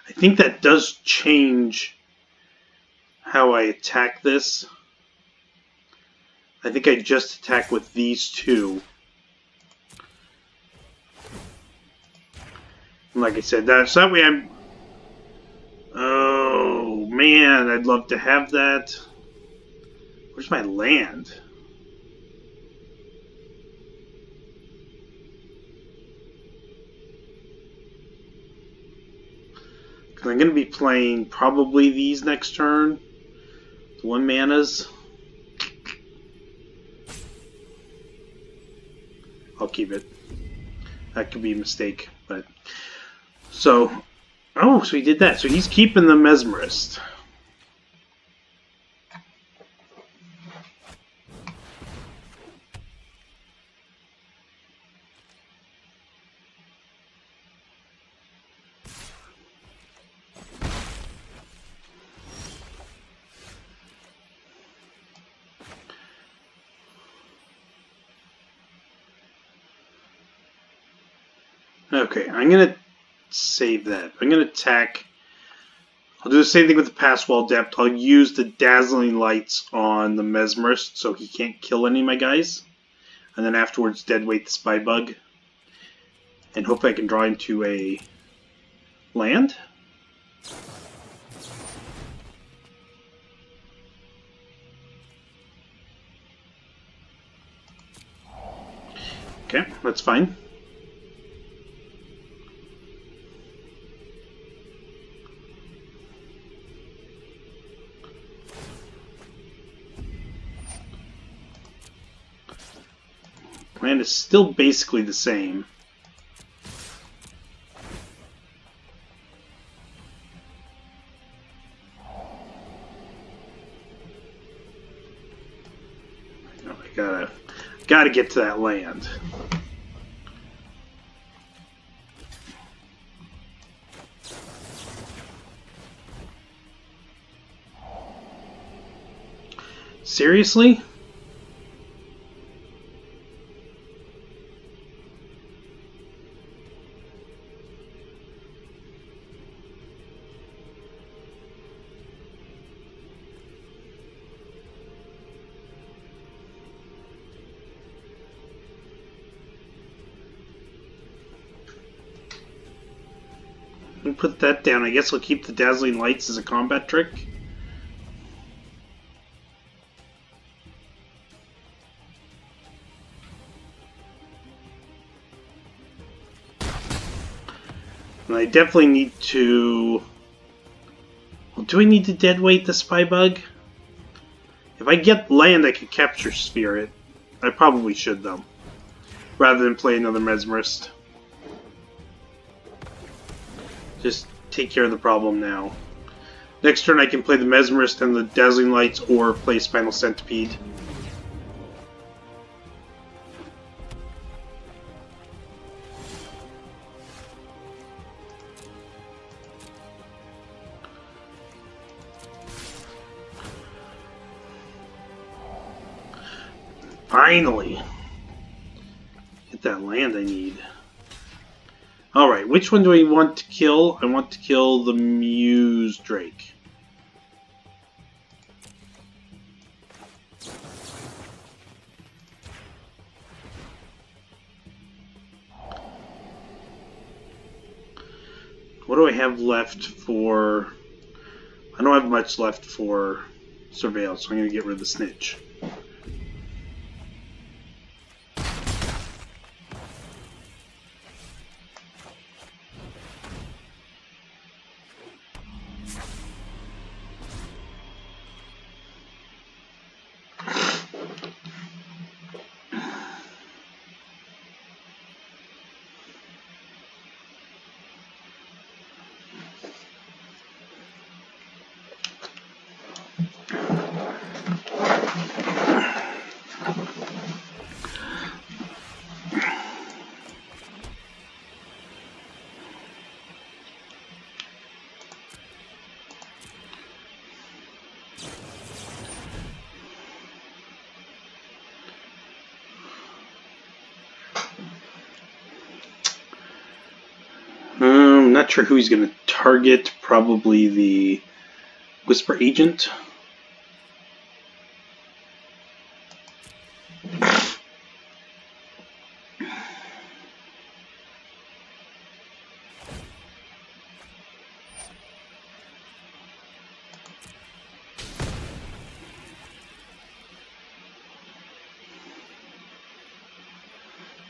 I think that does change how I attack this. I think I just attack with these two. And like I said, so that way I'm... Oh, man, I'd love to have that. Where's my land? Because I'm going to be playing probably these next turn. The 1 manas. I'll keep it. That could be a mistake, but... So... Oh, so he did that. So he's keeping the Mesmerist. Okay, I'm going to save that. I'm going to attack. I'll do the same thing with the Pass Wall Adept. I'll use the Dazzling Lights on the Mesmerist so he can't kill any of my guys. And then afterwards deadweight the Spy Bug. And hope I can draw into a land. Okay, that's fine. Land is still basically the same. I gotta get to that land. Seriously? Let me put that down. I guess I'll keep the Dazzling Lights as a combat trick. And I definitely need to... Well, do I need to deadweight the Spy Bug? If I get land, I could capture Spirit. I probably should, though. Rather than play another Mesmerist. Just take care of the problem now. Next turn I can play the Mesmerist and the Dazzling Lights, or play Spinal Centipede. Finally! Get that land I need. Alright, which one do I want to kill? I want to kill the Muse Drake. What do I have left for... I don't have much left for Surveil, so I'm going to get rid of the Snitch. Not sure who he's going to target. Probably the Whisper Agent.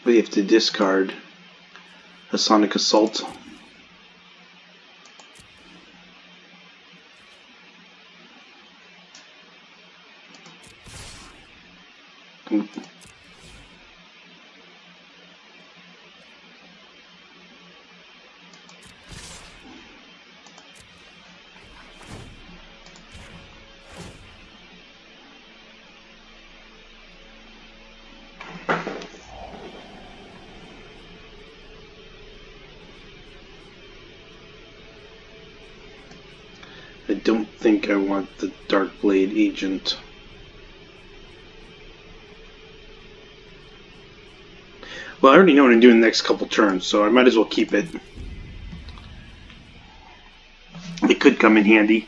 We have to discard a Sonic Assault. I don't think I want the Dark Blade Agent. Well, I already know what I'm doing the next couple turns, so I might as well keep it. It could come in handy.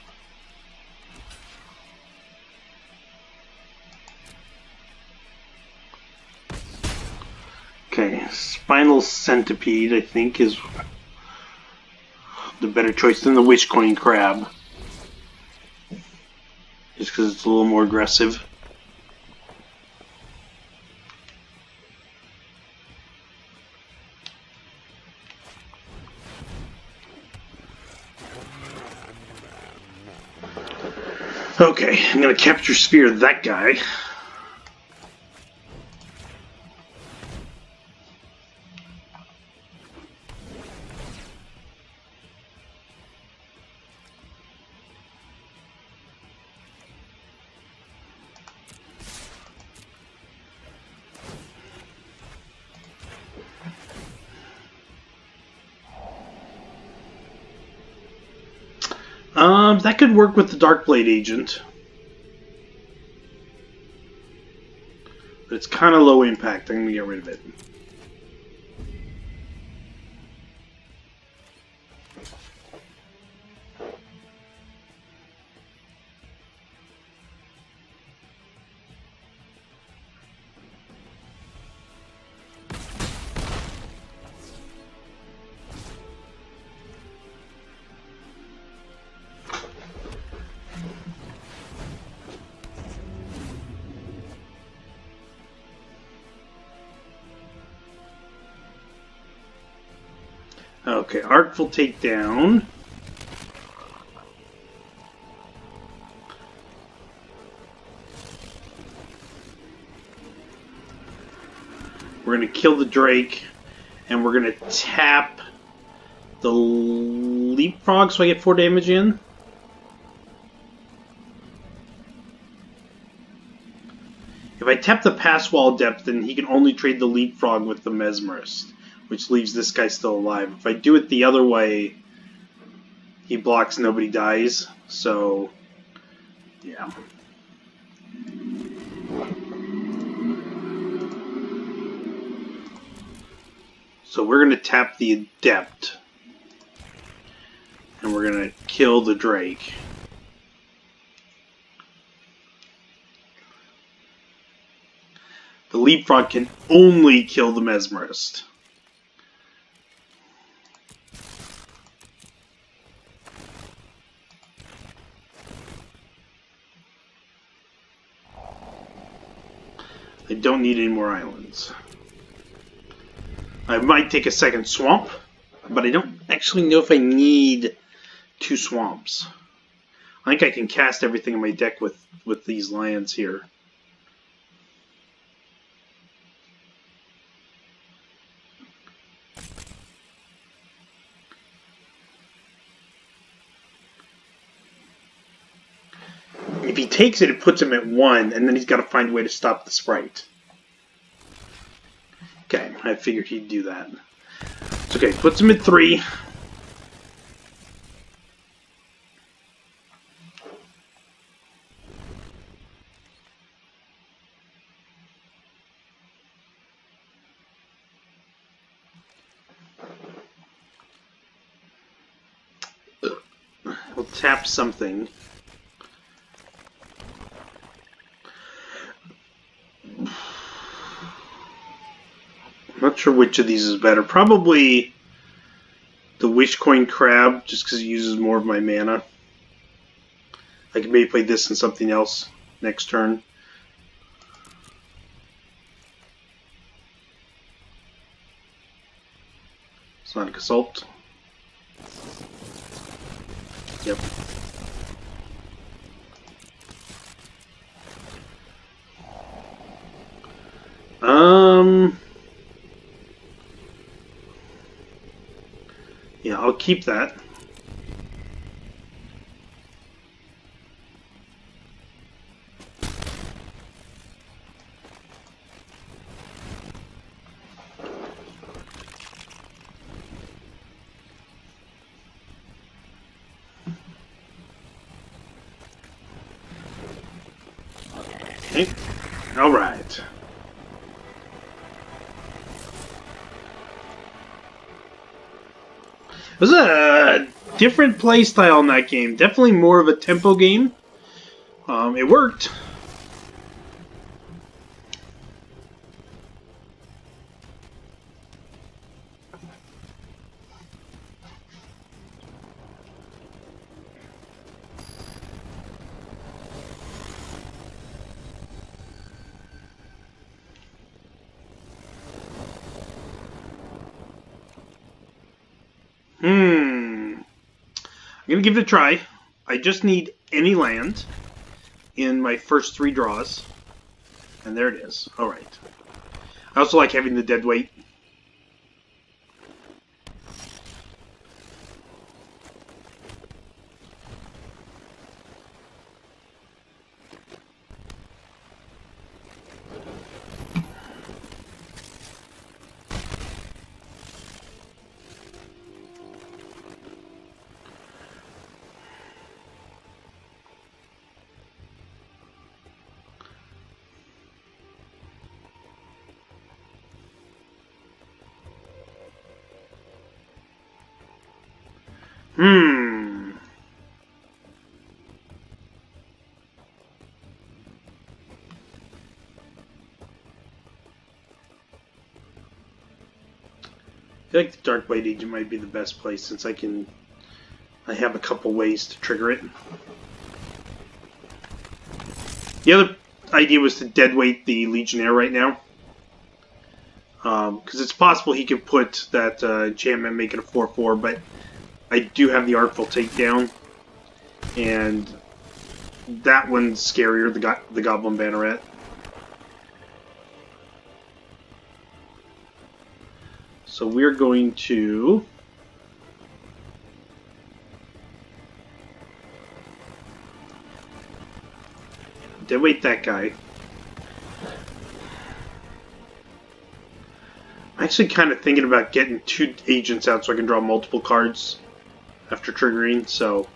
Okay, Spinal Centipede, I think, is the better choice than the Wishcoin Crab. Just because it's a little more aggressive. Okay, I'm going to capture Sphere that guy. That could work with the Darkblade agent. But it's kind of low impact. I'm going to get rid of it. Okay, Artful Takedown. We're going to kill the Drake, and we're going to tap the Leapfrog so I get 4 damage in. If I tap the Pass Wall Depth, then he can only trade the Leapfrog with the Mesmerist, which leaves this guy still alive. If I do it the other way, he blocks, nobody dies. So, yeah. So we're going to tap the Adept. And we're going to kill the Drake. The Leapfrog can only kill the Mesmerist. I don't need any more islands. I might take a second swamp, but I don't actually know if I need 2 swamps. I think I can cast everything in my deck with these lands here. If he takes it, it puts him at 1, and then he's got to find a way to stop the sprite. Okay, I figured he'd do that. It's okay, puts him at 3. We'll tap something. I'm not sure which of these is better. Probably the Wishcoin Crab, just because it uses more of my mana. I can maybe play this and something else next turn. Sonic Assault. Yep. Yeah, I'll keep that. Okay. All right. It was a different play style in that game. Definitely more of a tempo game. It worked. I'm going to give it a try. I just need any land in my first 3 draws. And there it is. Alright. I also like having the dead weight. Hmm. I feel like the Dark Blade Agent might be the best place since I have a couple ways to trigger it. The other idea was to deadweight the Legionnaire right now. Because it's possible he could put that enchantment, make it a 4/4, but I do have the Artful Takedown, and that one's scarier, the Goblin Banneret. So we're going to deadweight that guy. I'm actually kind of thinking about getting 2 agents out so I can draw multiple cards after triggering, so...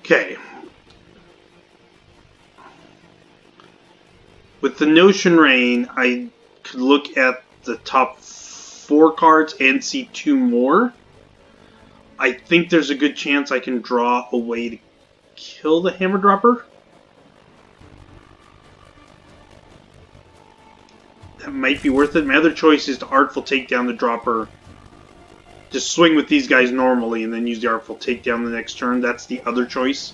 Okay. With the Notion Rain, I could look at the top 4 cards and see 2 more. I think there's a good chance I can draw a way to kill the Hammer Dropper. That might be worth it. My other choice is to Artful Takedown the Dropper. Just swing with these guys normally and then use the Artful Takedown the next turn. That's the other choice.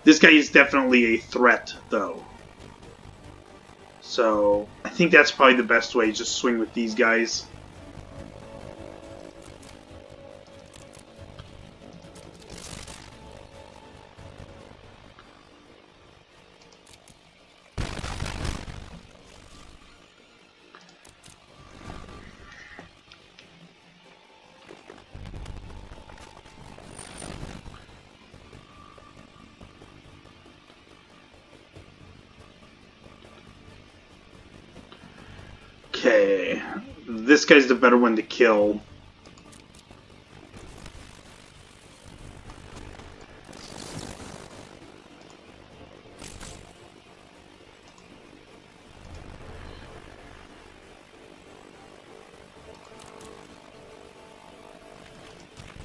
This guy is definitely a threat, though. So, I think that's probably the best way, just swing with these guys. Okay, this guy's the better one to kill.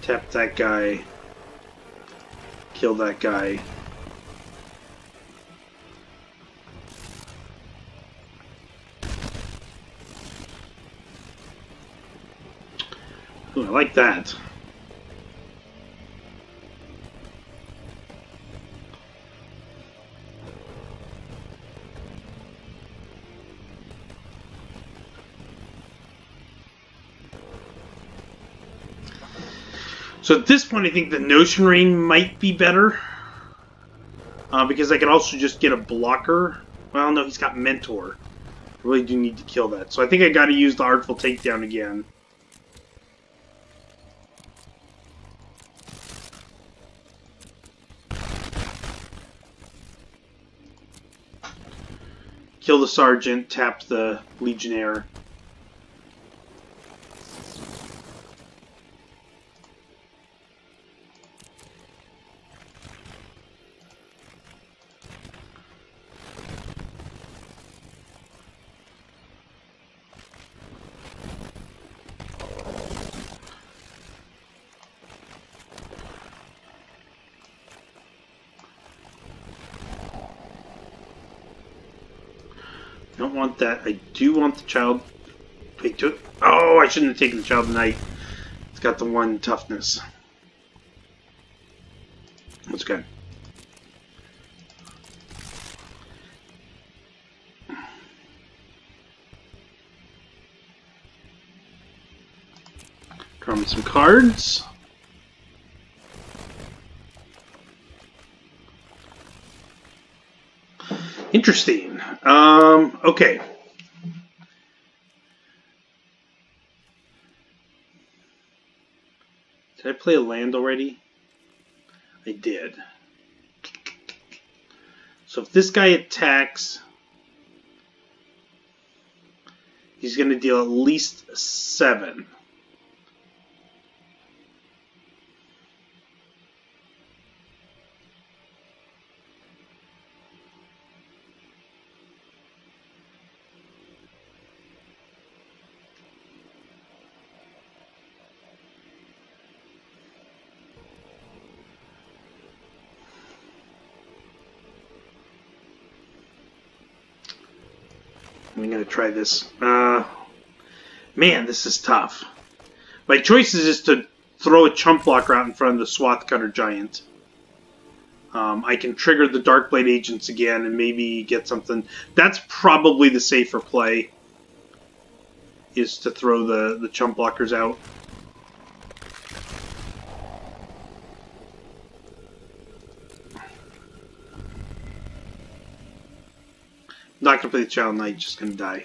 Tap that guy. Kill that guy. Ooh, I like that. So at this point, I think the Notion Rain might be better. Because I can also just get a blocker. Well, no, he's got Mentor. I really do need to kill that. So I think I gotta use the Artful Takedown again. Kill the Sergeant, tap the Legionnaire. Don't want that. I do want the Child. Wait, oh, I shouldn't have taken the Child Knight. It's got the 1 toughness. That's good. Draw me some cards. Interesting. Okay. play a land already? I did. So if this guy attacks, he's going to deal at least 7. I'm going to try this. Man, this is tough. My choice is just to throw a chump blocker out in front of the Swath Cutter Giant. I can trigger the Darkblade Agents again and maybe get something. That's probably the safer play, is to throw the chump blockers out. Not gonna play the Child Knight, just gonna die.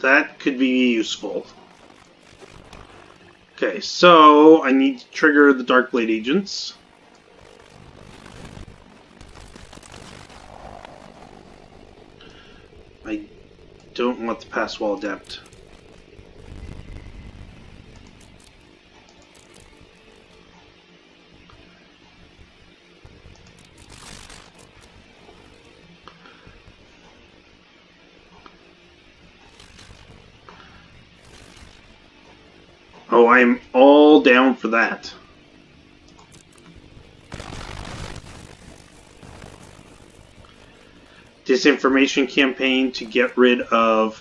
That could be useful. Okay, so I need to trigger the Darkblade Agents. I don't want the Pass Wall Adept. Oh, I'm all down for that. Disinformation campaign to get rid of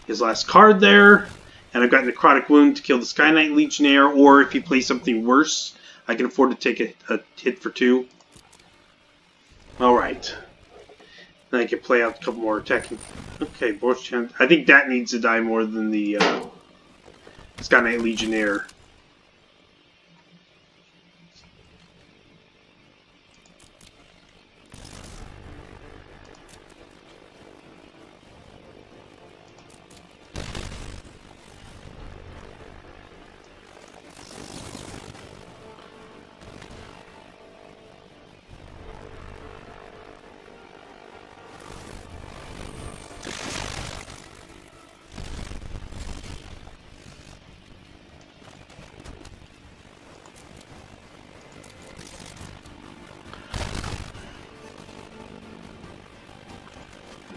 his last card there. And I've got Necrotic Wound to kill the Sky Knight Legionnaire, or if he plays something worse, I can afford to take a hit for 2. Alright. Then I can play out a couple more attacking. Okay, Boros Chant. I think that needs to die more than the Sky Knight Legionnaire.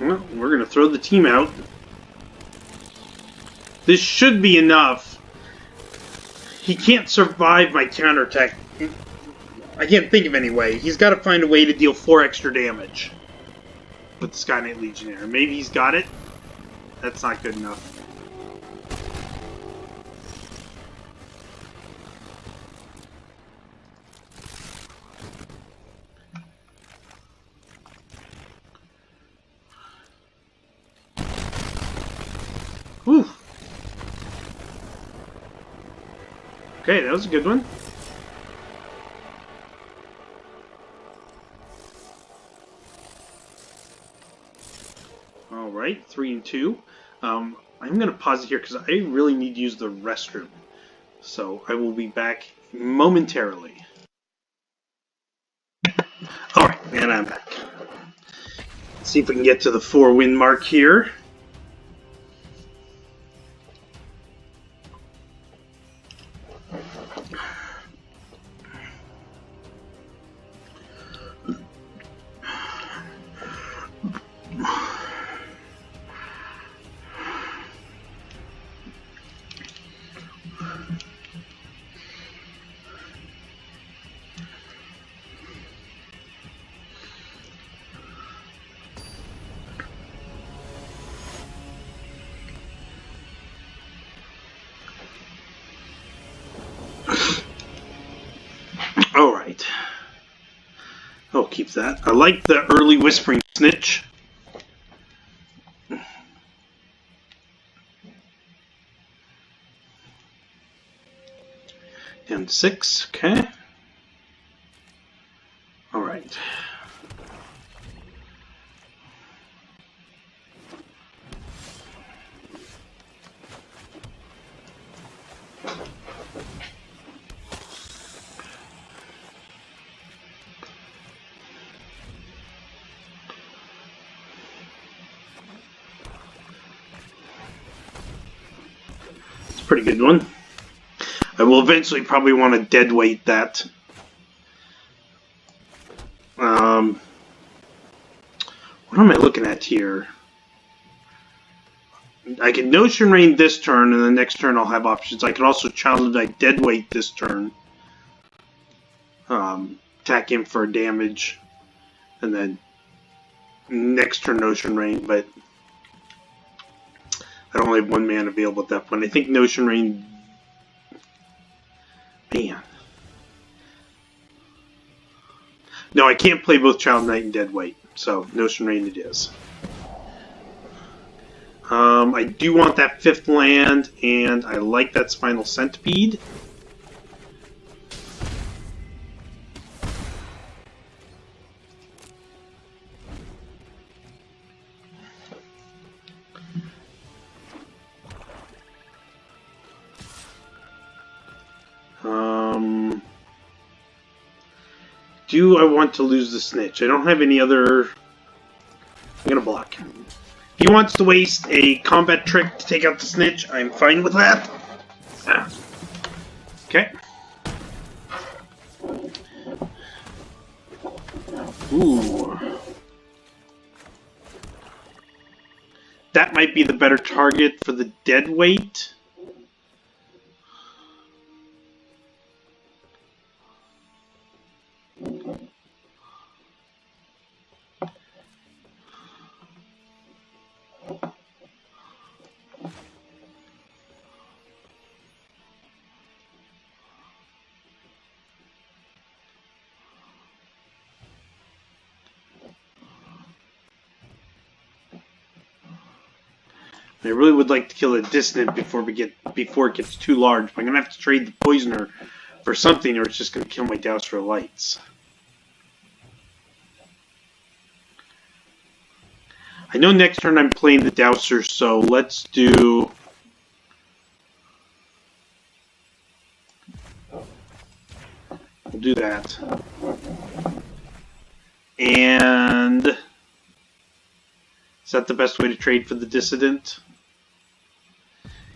Well, we're going to throw the team out. This should be enough. He can't survive my counterattack. I can't think of any way. He's got to find a way to deal 4 extra damage with the Sky Knight Legionnaire. Maybe he's got it. That's not good enough. Whew. Okay, that was a good one. Alright, 3 and 2. I'm going to pause it here because I really need to use the restroom. So I will be back momentarily. Alright, and I'm back. Let's see if we can get to the 4-win mark here. keep that. I like the early Whispering Snitch. Down to 6, okay. Alright. It's a pretty good one. I will eventually probably want to deadweight that. What am I looking at here? I can Notion Rain this turn, and the next turn I'll have options. I can also Child of Night deadweight this turn. Attack him for damage, and then next turn Notion Rain, but I don't have 1 mana available at that point. I think Notion Rain... Man. No, I can't play both Child Knight and Deadweight, so Notion Rain it is. I do want that 5th land, and I like that Spinal Centipede. Do I want to lose the Snitch? I don't have any other... I'm going to block. If he wants to waste a combat trick to take out the Snitch, I'm fine with that. Okay. Ooh. That might be the better target for the Deadweight. I really would like to kill a Dissonant before it gets too large, but I'm gonna have to trade the Poisoner for something, or it's just gonna kill my Dowser of Lights. I know next turn I'm playing the Dowser, so let's do... We'll do that. And... Is that the best way to trade for the Dissident?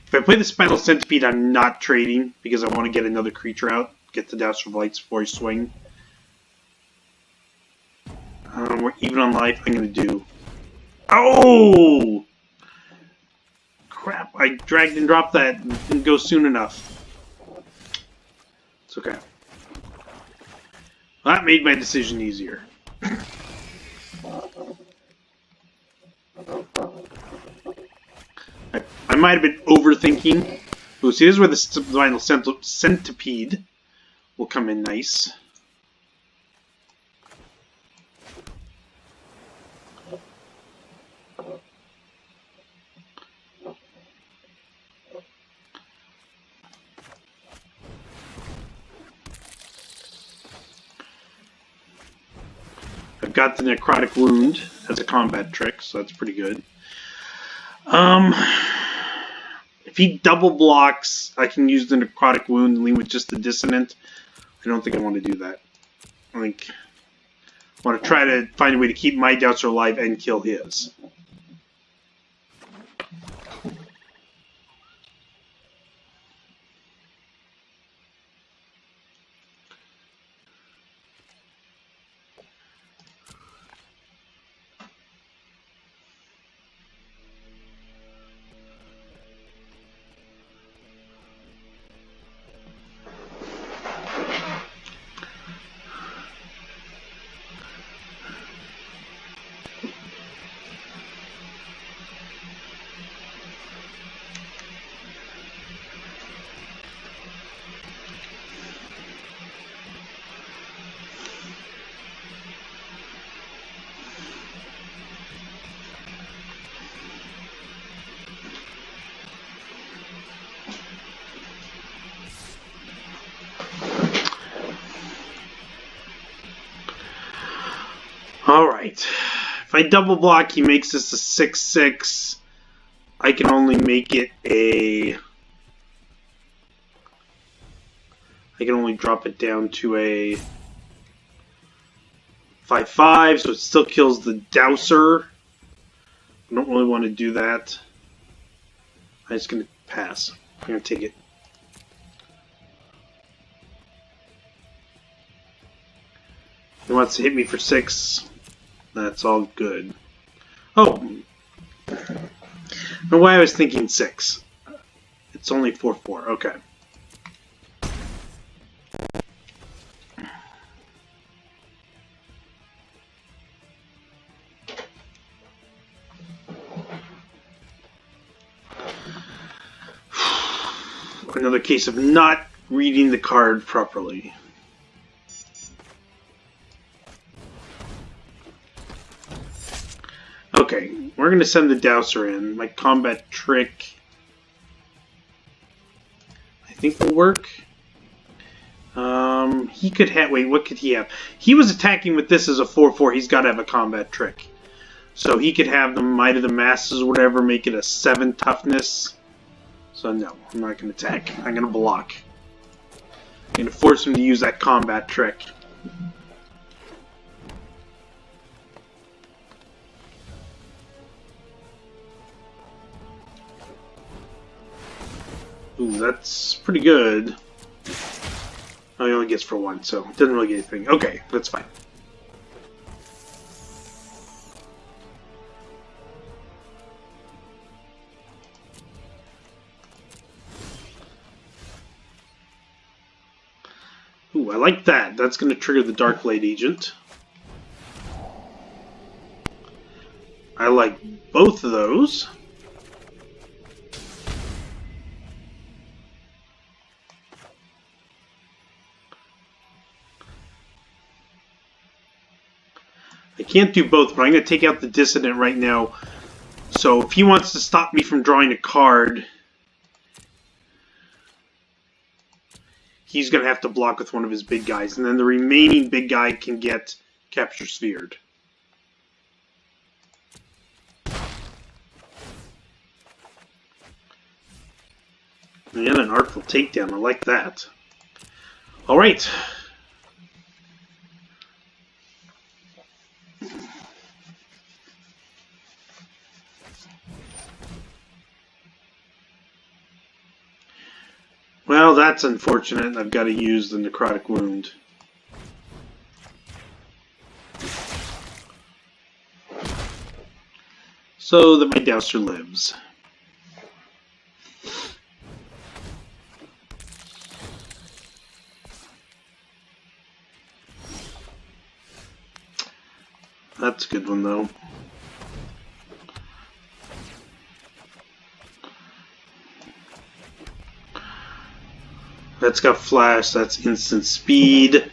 If I play the Spinal Centipede, I'm not trading, because I want to get another creature out. Get the Dowser of Lights before I swing. We're even on life. I'm going to do... Oh! Crap, I dragged and dropped that and didn't go soon enough. It's okay. Well, that made my decision easier. I might have been overthinking. Ooh, see, this is where the Spinal Centipede will come in nice. I've got the Necrotic Wound as a combat trick, so that's pretty good. If he double blocks, I can use the Necrotic Wound and leave with just the Dissonant. I don't think I want to do that. I think I want to try to find a way to keep my Doubter alive and kill his. Alright. If I double block, he makes this a 6/6. I can only make it a... I can only drop it down to a 5/5, so it still kills the Dowser. I don't really want to do that. I'm just going to pass. I'm going to take it. He wants to hit me for 6. That's all good. Oh! I don't know why I was thinking 6. It's only 4/4. Okay. Another case of not reading the card properly. Okay, we're going to send the Dowser in. My combat trick, I think, will work. He could have... Wait, what could he have? He was attacking with this as a 4/4. He's got to have a combat trick. So he could have the Might of the Masses or whatever, make it a 7 toughness. So no, I'm not going to attack. I'm going to block. I'm going to force him to use that combat trick. Ooh, that's pretty good. Oh, he only gets for 1, so it doesn't really get anything. Okay, that's fine. Ooh, I like that. That's going to trigger the Darkblade Agent. I like both of those. I can't do both, but I'm going to take out the Dissident right now. So if he wants to stop me from drawing a card, he's going to have to block with one of his big guys. And then the remaining big guy can get Capture Sphered. And an Artful Takedown. I like that. Alright. Well, that's unfortunate. I've got to use the Necrotic Wound. So that my Dowser lives. That's a good one, though. That's got flash, that's instant speed.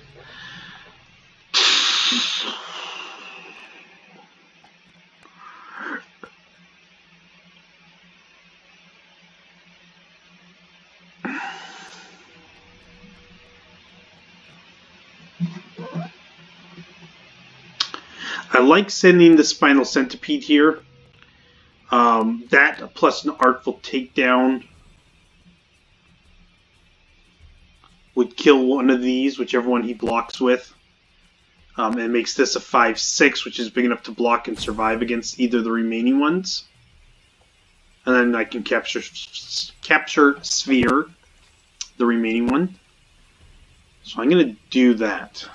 I like sending the Spinal Centipede here. That plus an Artful Takedown would kill one of these, whichever one he blocks with. And makes this a 5/6, which is big enough to block and survive against either the remaining ones. And then I can capture Sphere, the remaining one. So I'm going to do that.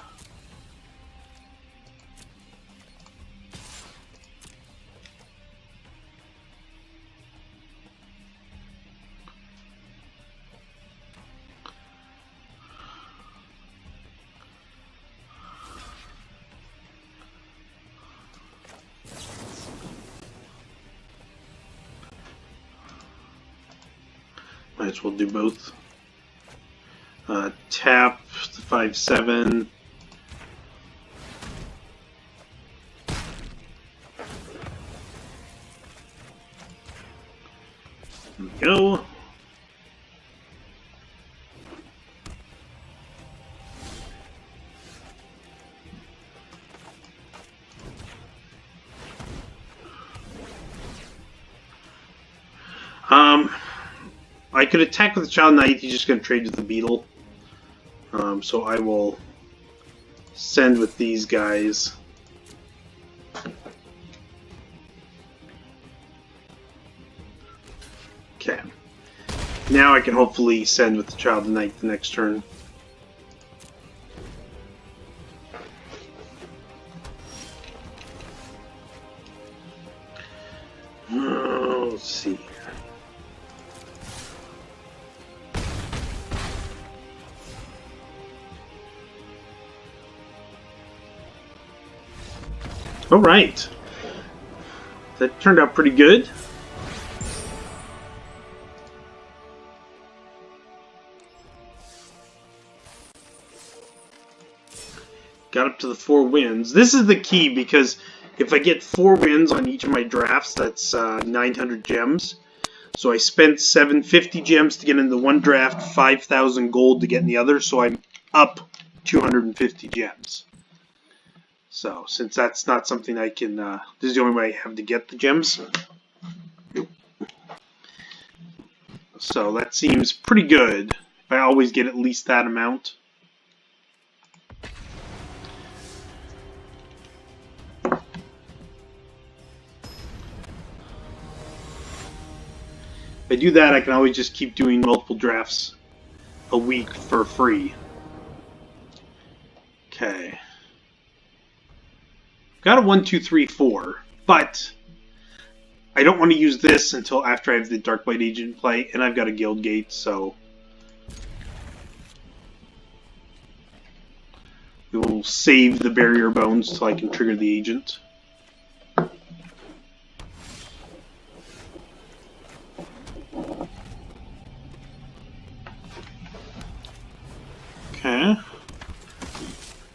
Might as well do both. Tap the 5/7. There we go. I could attack with the Child Knight. He's just going to trade with the Beetle. So I will send with these guys. Okay. Now I can hopefully send with the Child Knight the next turn. Let's see. All right. That turned out pretty good. Got up to the 4 wins. This is the key, because if I get 4 wins on each of my drafts, that's 900 gems. So I spent 750 gems to get into one draft, 5,000 gold to get in the other, so I'm up 250 gems. So since that's not something I can, this is the only way I have to get the gems. So that seems pretty good. If I always get at least that amount. If I do that, I can always just keep doing multiple drafts a week for free. Okay. Got a 1, 2, 3, 4, but I don't want to use this until after I have the Darkblade Agent in play, and I've got a Guild Gate, so we will save the Barrier Bones until I can trigger the Agent. Okay.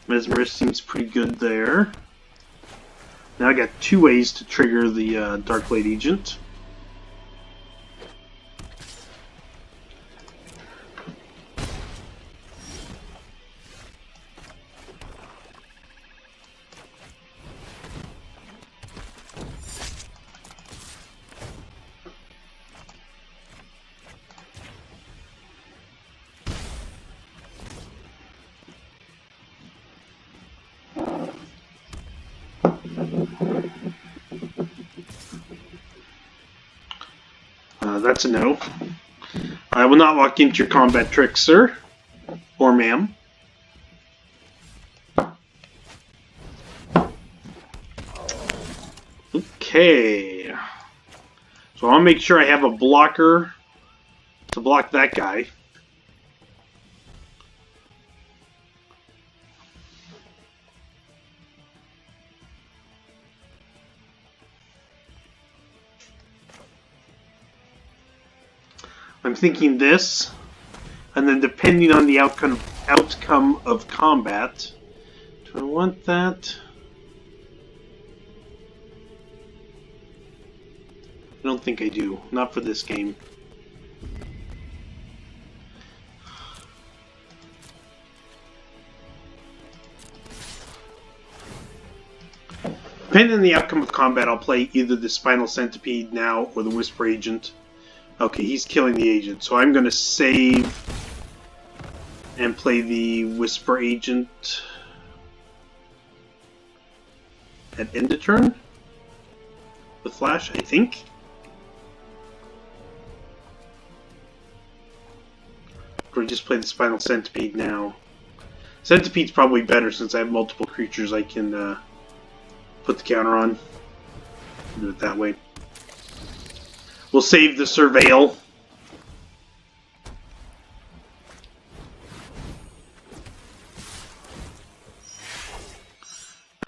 Mesmerist seems pretty good there. Now I got 2 ways to trigger the Darkblade Agent. That's a no. I will not walk into your combat trick, sir. Or ma'am. Okay. So I'll make sure I have a blocker to block that guy. I'm thinking this, and then depending on the outcome of combat, do I want that? I don't think I do. Not for this game. Depending on the outcome of combat, I'll play either the Spinal Centipede now or the Whisper Agent. Okay, he's killing the agent, so I'm going to save and play the Whisper Agent at end of turn with Flash, I think. Or just play the Spinal Centipede now. Centipede's probably better since I have multiple creatures I can put the counter on. Do it that way. We'll save the Surveil.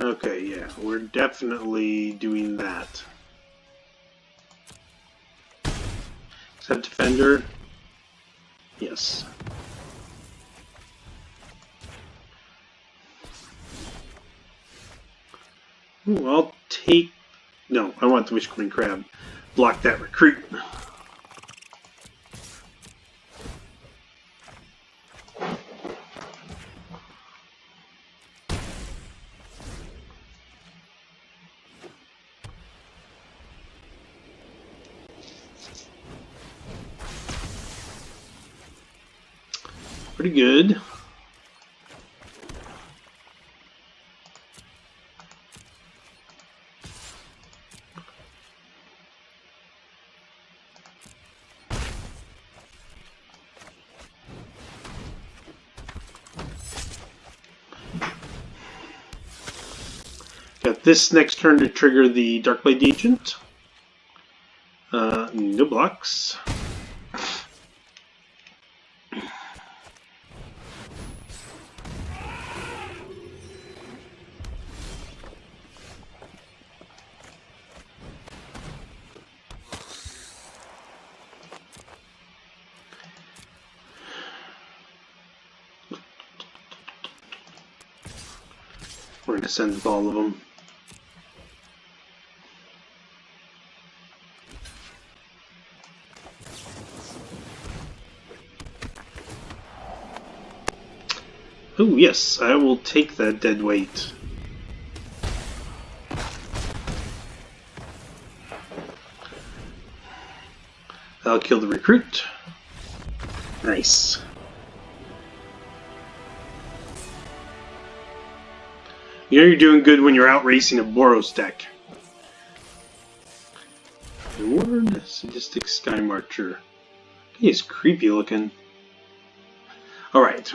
Okay, yeah, we're definitely doing that. Set Defender. Yes. Ooh, I'll take... No, I want the Wishqueen Crab. Block that recruit. pretty good. Got this next turn to trigger the Darkblade Agent. No blocks. We're going to send with all of them. Oh yes, I will take that dead weight. I'll kill the recruit. Nice. You know you're doing good when you're out racing a Boros deck. Ward, Sadistic Sky Marcher. He's creepy looking. Alright.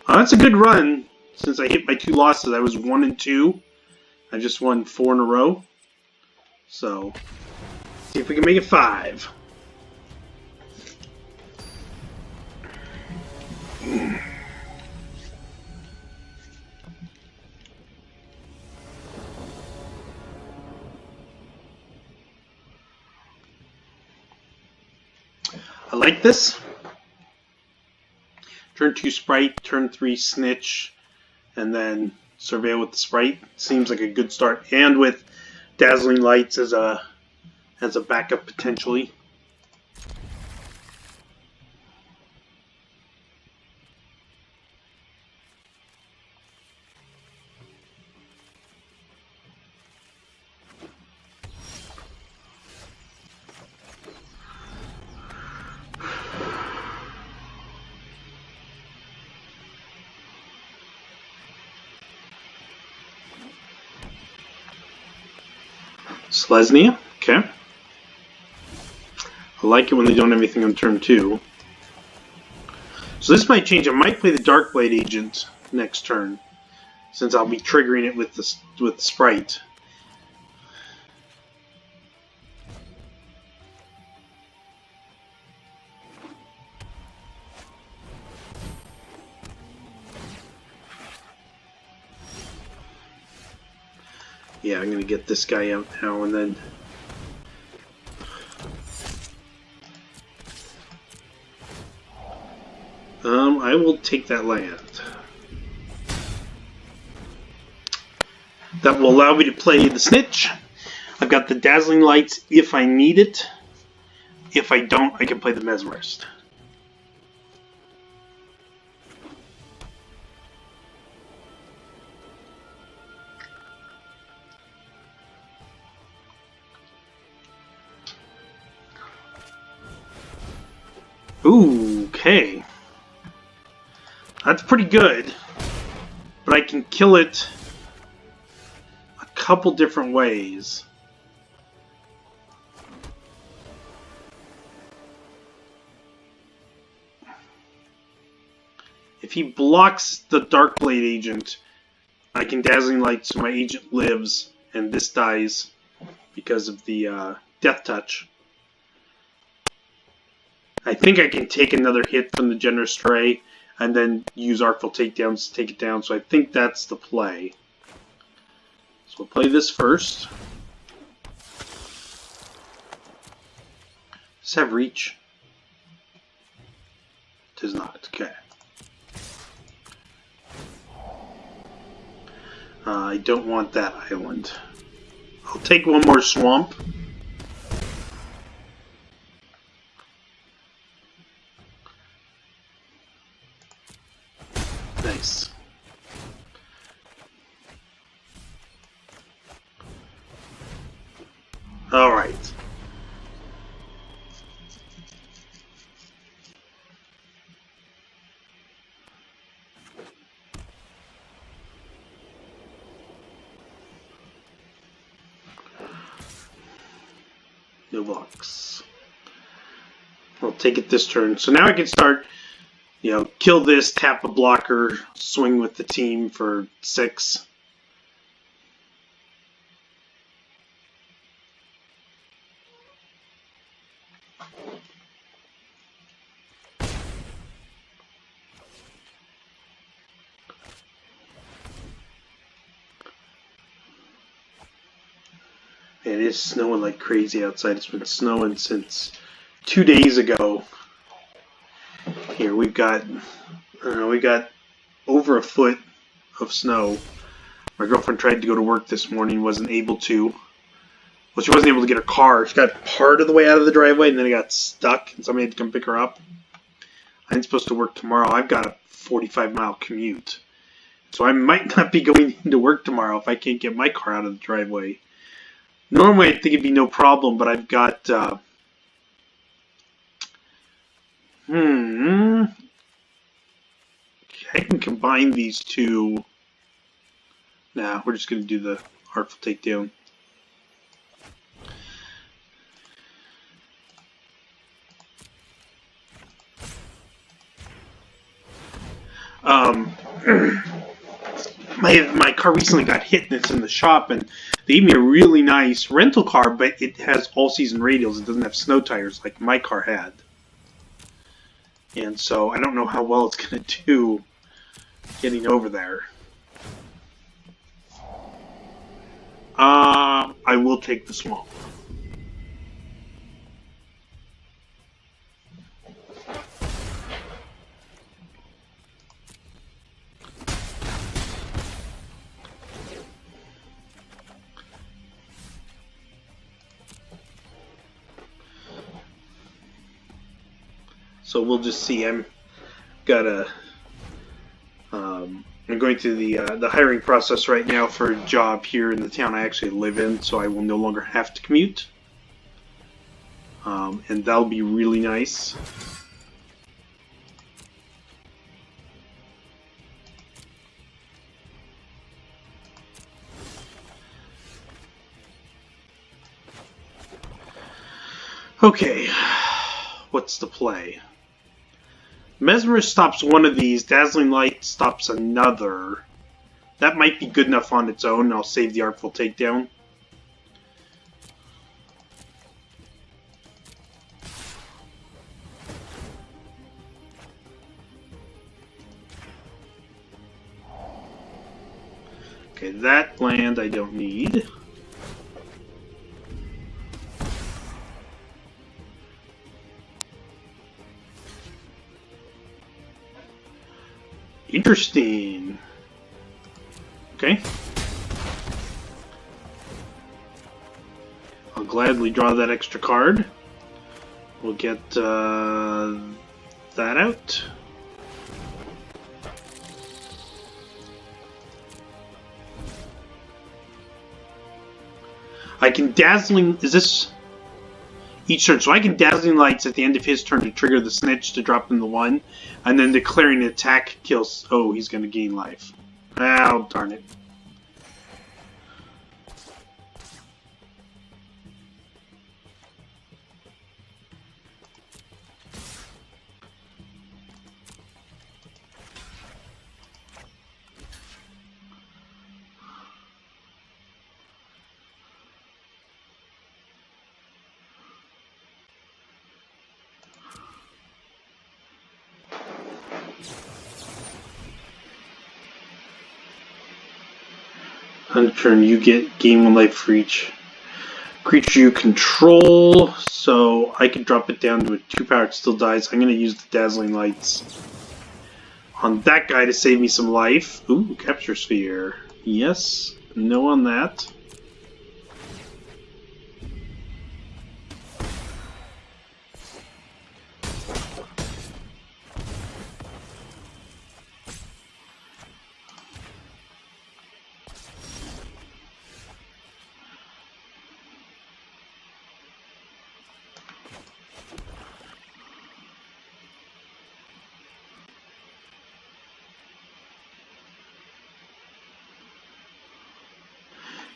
That's a good run. Since I hit my 2 losses, I was 1 and 2. I just won 4 in a row. So, see if we can make it 5. I like this. Turn 2 Sprite, turn 3 Snitch, and then Surveil with the Sprite. Seems like a good start. And with Dazzling Lights as a backup potentially. Selesnya, okay. I like it when they don't have anything on turn 2. So this might change. I might play the Darkblade Agent next turn, since I'll be triggering it with the Sprite. Yeah, I'm going to get this guy out now and then. I will take that land. That will allow me to play the Snitch. I've got the Dazzling Lights if I need it. If I don't, I can play the Mesmerist. Ooh, okay. That's pretty good. But I can kill it a couple different ways. If he blocks the Darkblade Agent, I can Dazzling Light so my agent lives and this dies because of the Death Touch. I think I can take another hit from the Generous Stray and then use Artful Takedowns to take it down, so I think that's the play. So we'll play this first. Does it have reach? It does not, okay. I don't want that island. I'll take one more swamp. Nice. All right. No blocks. I'll take it this turn. So now I can start, kill this, tap a blocker, swing with the team for 6. It is snowing like crazy outside. It's been snowing since 2 days ago. Here we got over a foot of snow. My girlfriend tried to go to work this morning, wasn't able to. Well, she wasn't able to get her car. She got part of the way out of the driveway, and then it got stuck, and somebody had to come pick her up. I'm supposed to work tomorrow. I've got a 45-mile commute. So I might not be going into work tomorrow if I can't get my car out of the driveway. Normally I think it'd be no problem, but I've got I can combine these two. Nah, we're just going to do the Artful Takedown. My car recently got hit and it's in the shop, and they gave me a really nice rental car, but it has all-season radials. It doesn't have snow tires like my car had. And so I don't know how well it's going to do getting over there. I will take the swamp. So we'll just see. I'm going through the hiring process right now for a job here in the town I actually live in, so I will no longer have to commute, and that'll be really nice. Okay, what's the play? Mesmerist stops one of these, Dazzling Light stops another. That might be good enough on its own, and I'll save the Artful Takedown. Okay, that land I don't need. Interesting. Okay. I'll gladly draw that extra card. We'll get that out. I can Dazzling... Is this... Each turn. So I can Dazzling Lights at the end of his turn to trigger the Snitch to drop him the 1, and then declaring an attack kills... Oh, he's going to gain life. Oh, darn it. On turn, you gain 1 life for each creature you control, so I can drop it down to a 2 power. It still dies. I'm going to use the Dazzling Lights on that guy to save me some life. Ooh, Capture Sphere. Yes. No on that.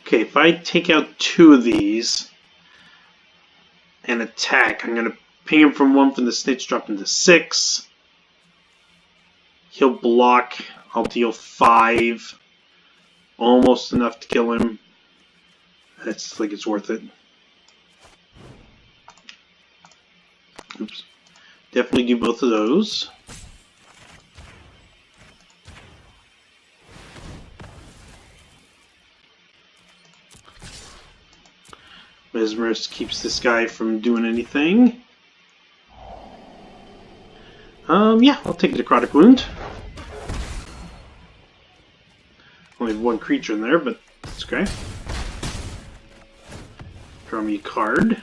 Okay, if I take out 2 of these, and attack. I'm going to ping him from 1 from the snitch, drop him to 6. He'll block. I'll deal 5. Almost enough to kill him. I think it's worth it. Oops. Definitely do both of those. Mesmerist keeps this guy from doing anything. Yeah, I'll take the necrotic wound. Only have 1 creature in there, but that's okay. Draw me a card.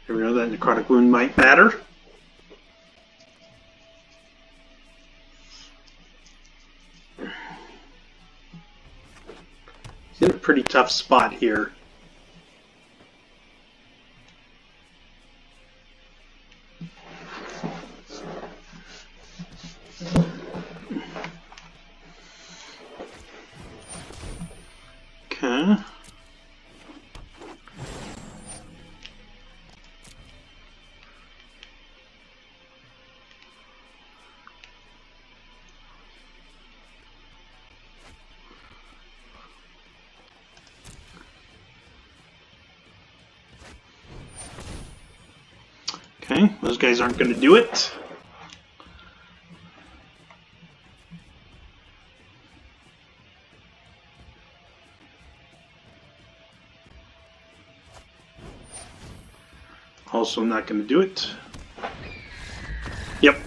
Here we go, that necrotic wound might matter. He's in a pretty tough spot here. Okay. Okay, those guys aren't going to do it. Also not going to do it. Yep.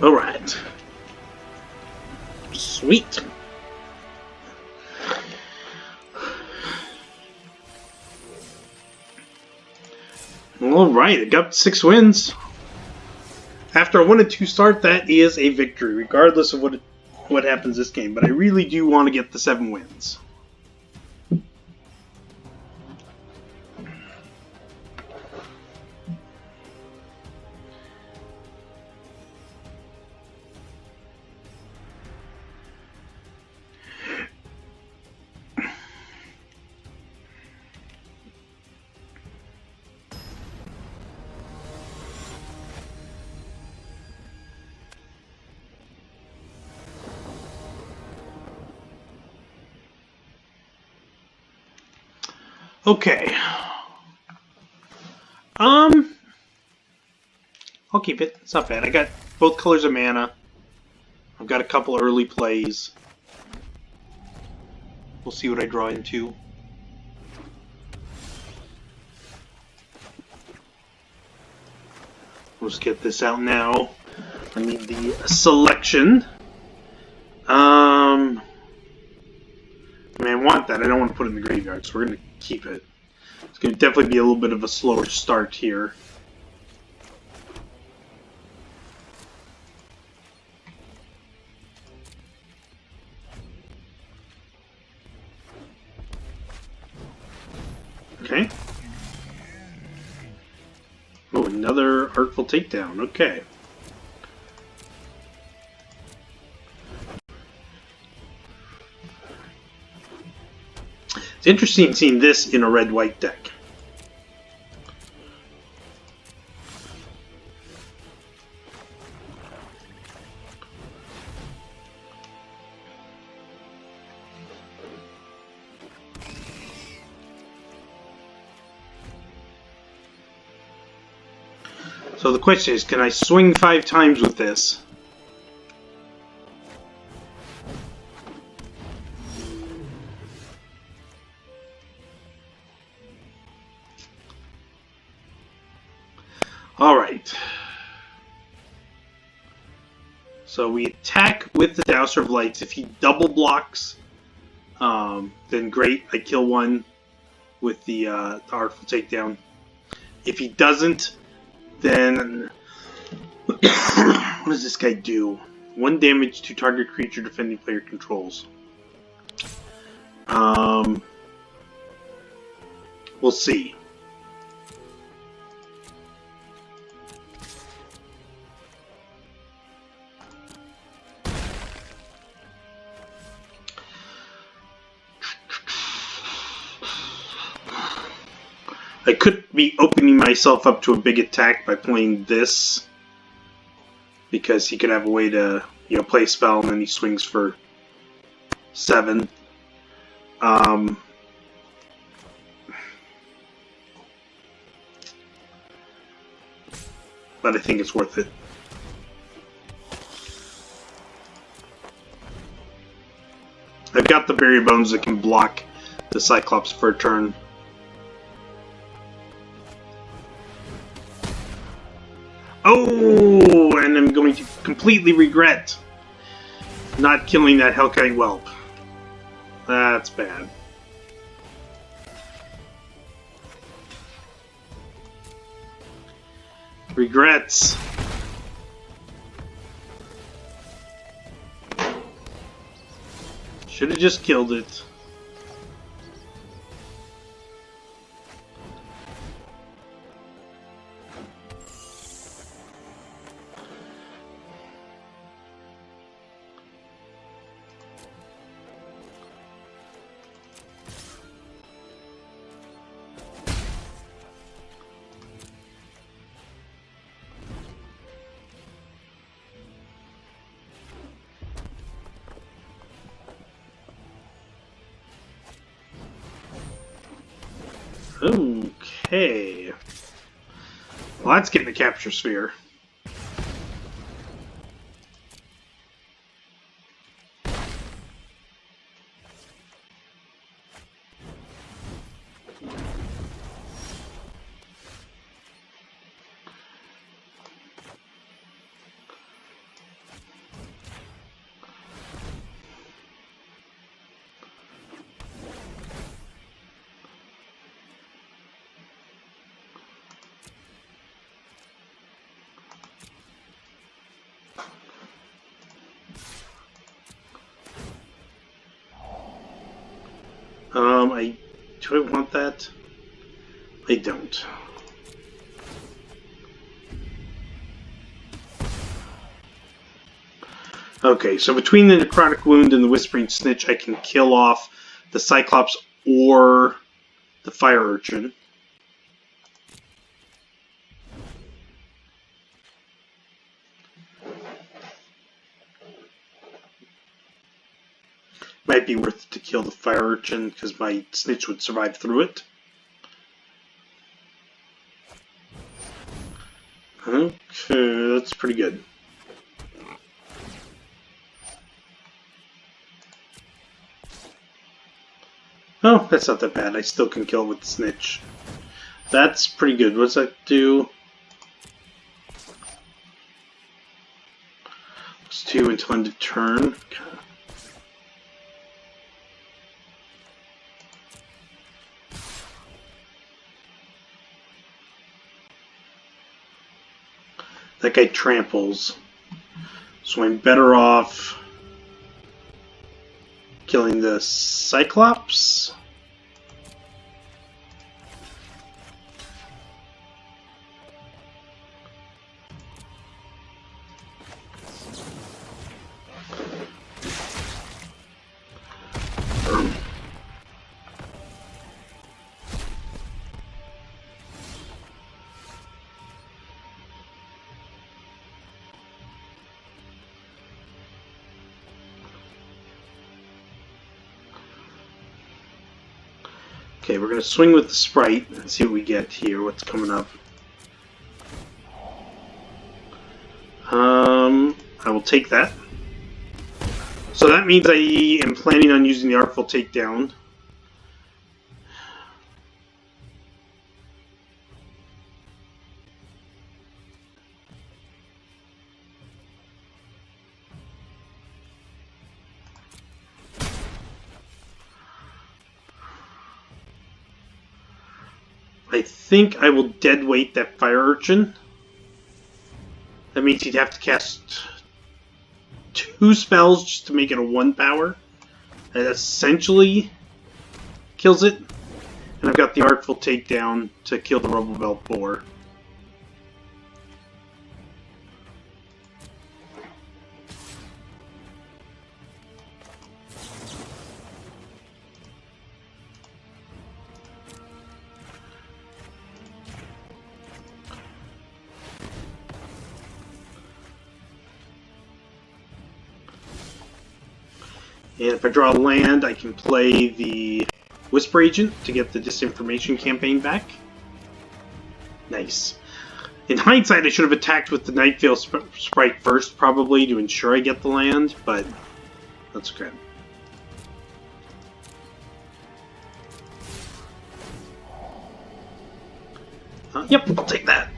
Alright. Sweet. Alright, I got 6 wins. After a 1-2 start, that is a victory, regardless of what happens this game. But I really do want to get the 7 wins. Okay. I'll keep it. It's not bad. I got both colors of mana. I've got a couple early plays. We'll see what I draw into. Let's get this out now. I need the selection. I mean, I want that. I don't want to put it in the graveyard, so we're going to keep it. It's going to definitely be a little bit of a slower start here. Okay. Oh, another Artful Takedown. Okay. It's interesting seeing this in a red-white deck. So the question is, can I swing 5 times with this? Alright. So we attack with the Dowser of Lights. If he double blocks, then great. I kill one with the Artful Takedown. If he doesn't, then what does this guy do? 1 damage to target creature defending player controls. We'll see. I could be opening myself up to a big attack by playing this, because he could have a way to, you know, play a spell and then he swings for 7. But I think it's worth it. I've got the Berry Bones that can block the Cyclops for a turn. Oh, and I'm going to completely regret not killing that Hellkite Whelp. That's bad. Regrets. Should have just killed it. Okay. Well, let's get the capture sphere. Do I want that? I don't. Okay, so between the Necrotic Wound and the Whispering Snitch, I can kill off the Cyclops or the Fire Urchin. Might be worth it to kill the Fire Urchin because my Snitch would survive through it. Okay, that's pretty good. Oh, that's not that bad. I still can kill with the Snitch. That's pretty good. What does that do? It's 2 until end of turn. Okay. That guy tramples, so I'm better off killing the Cyclops. Okay, we're going to swing with the Sprite and see what we get here, what's coming up. I will take that. So that means I am planning on using the Artful Takedown. I think I will deadweight that Fire Urchin. That means he'd have to cast 2 spells just to make it a 1 power. That essentially kills it. And I've got the Artful Takedown to kill the Robobelt Boar. And if I draw a land, I can play the Whisper Agent to get the Disinformation campaign back. Nice. In hindsight, I should have attacked with the Nightveil Sprite first, probably, to ensure I get the land, but that's okay. Yep, I'll take that.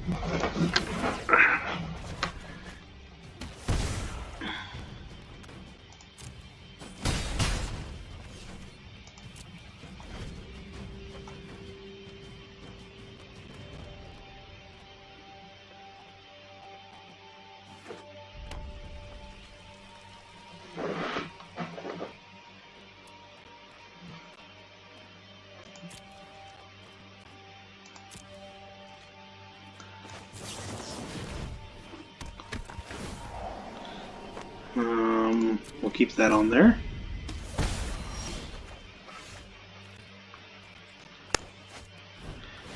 We'll keep that on there.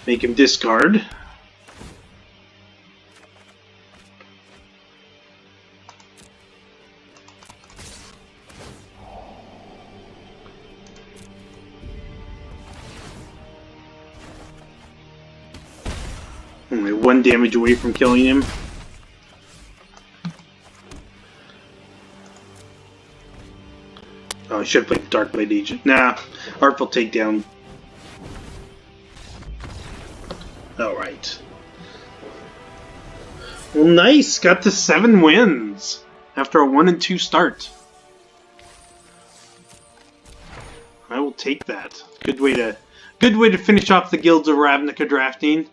Make him discard. Only 1 damage away from killing him. Oh, I should have played Darkblade Agent. Nah, Artful Takedown. Alright. Well, nice! Got to 7 wins after a 1-2 start. I will take that. Good way to finish off the Guilds of Ravnica drafting.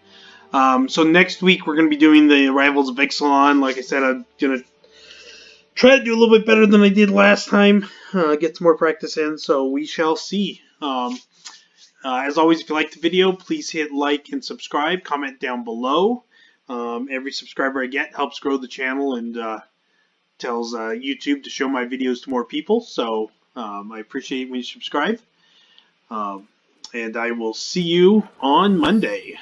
So next week we're going to be doing the Rivals of Ixalan. Like I said, I'm going to try to do a little bit better than I did last time. Get some more practice in, so we shall see. As always, if you like the video, please hit like and subscribe. Comment down below. Every subscriber I get helps grow the channel and tells YouTube to show my videos to more people. So I appreciate when you subscribe. And I will see you on Monday.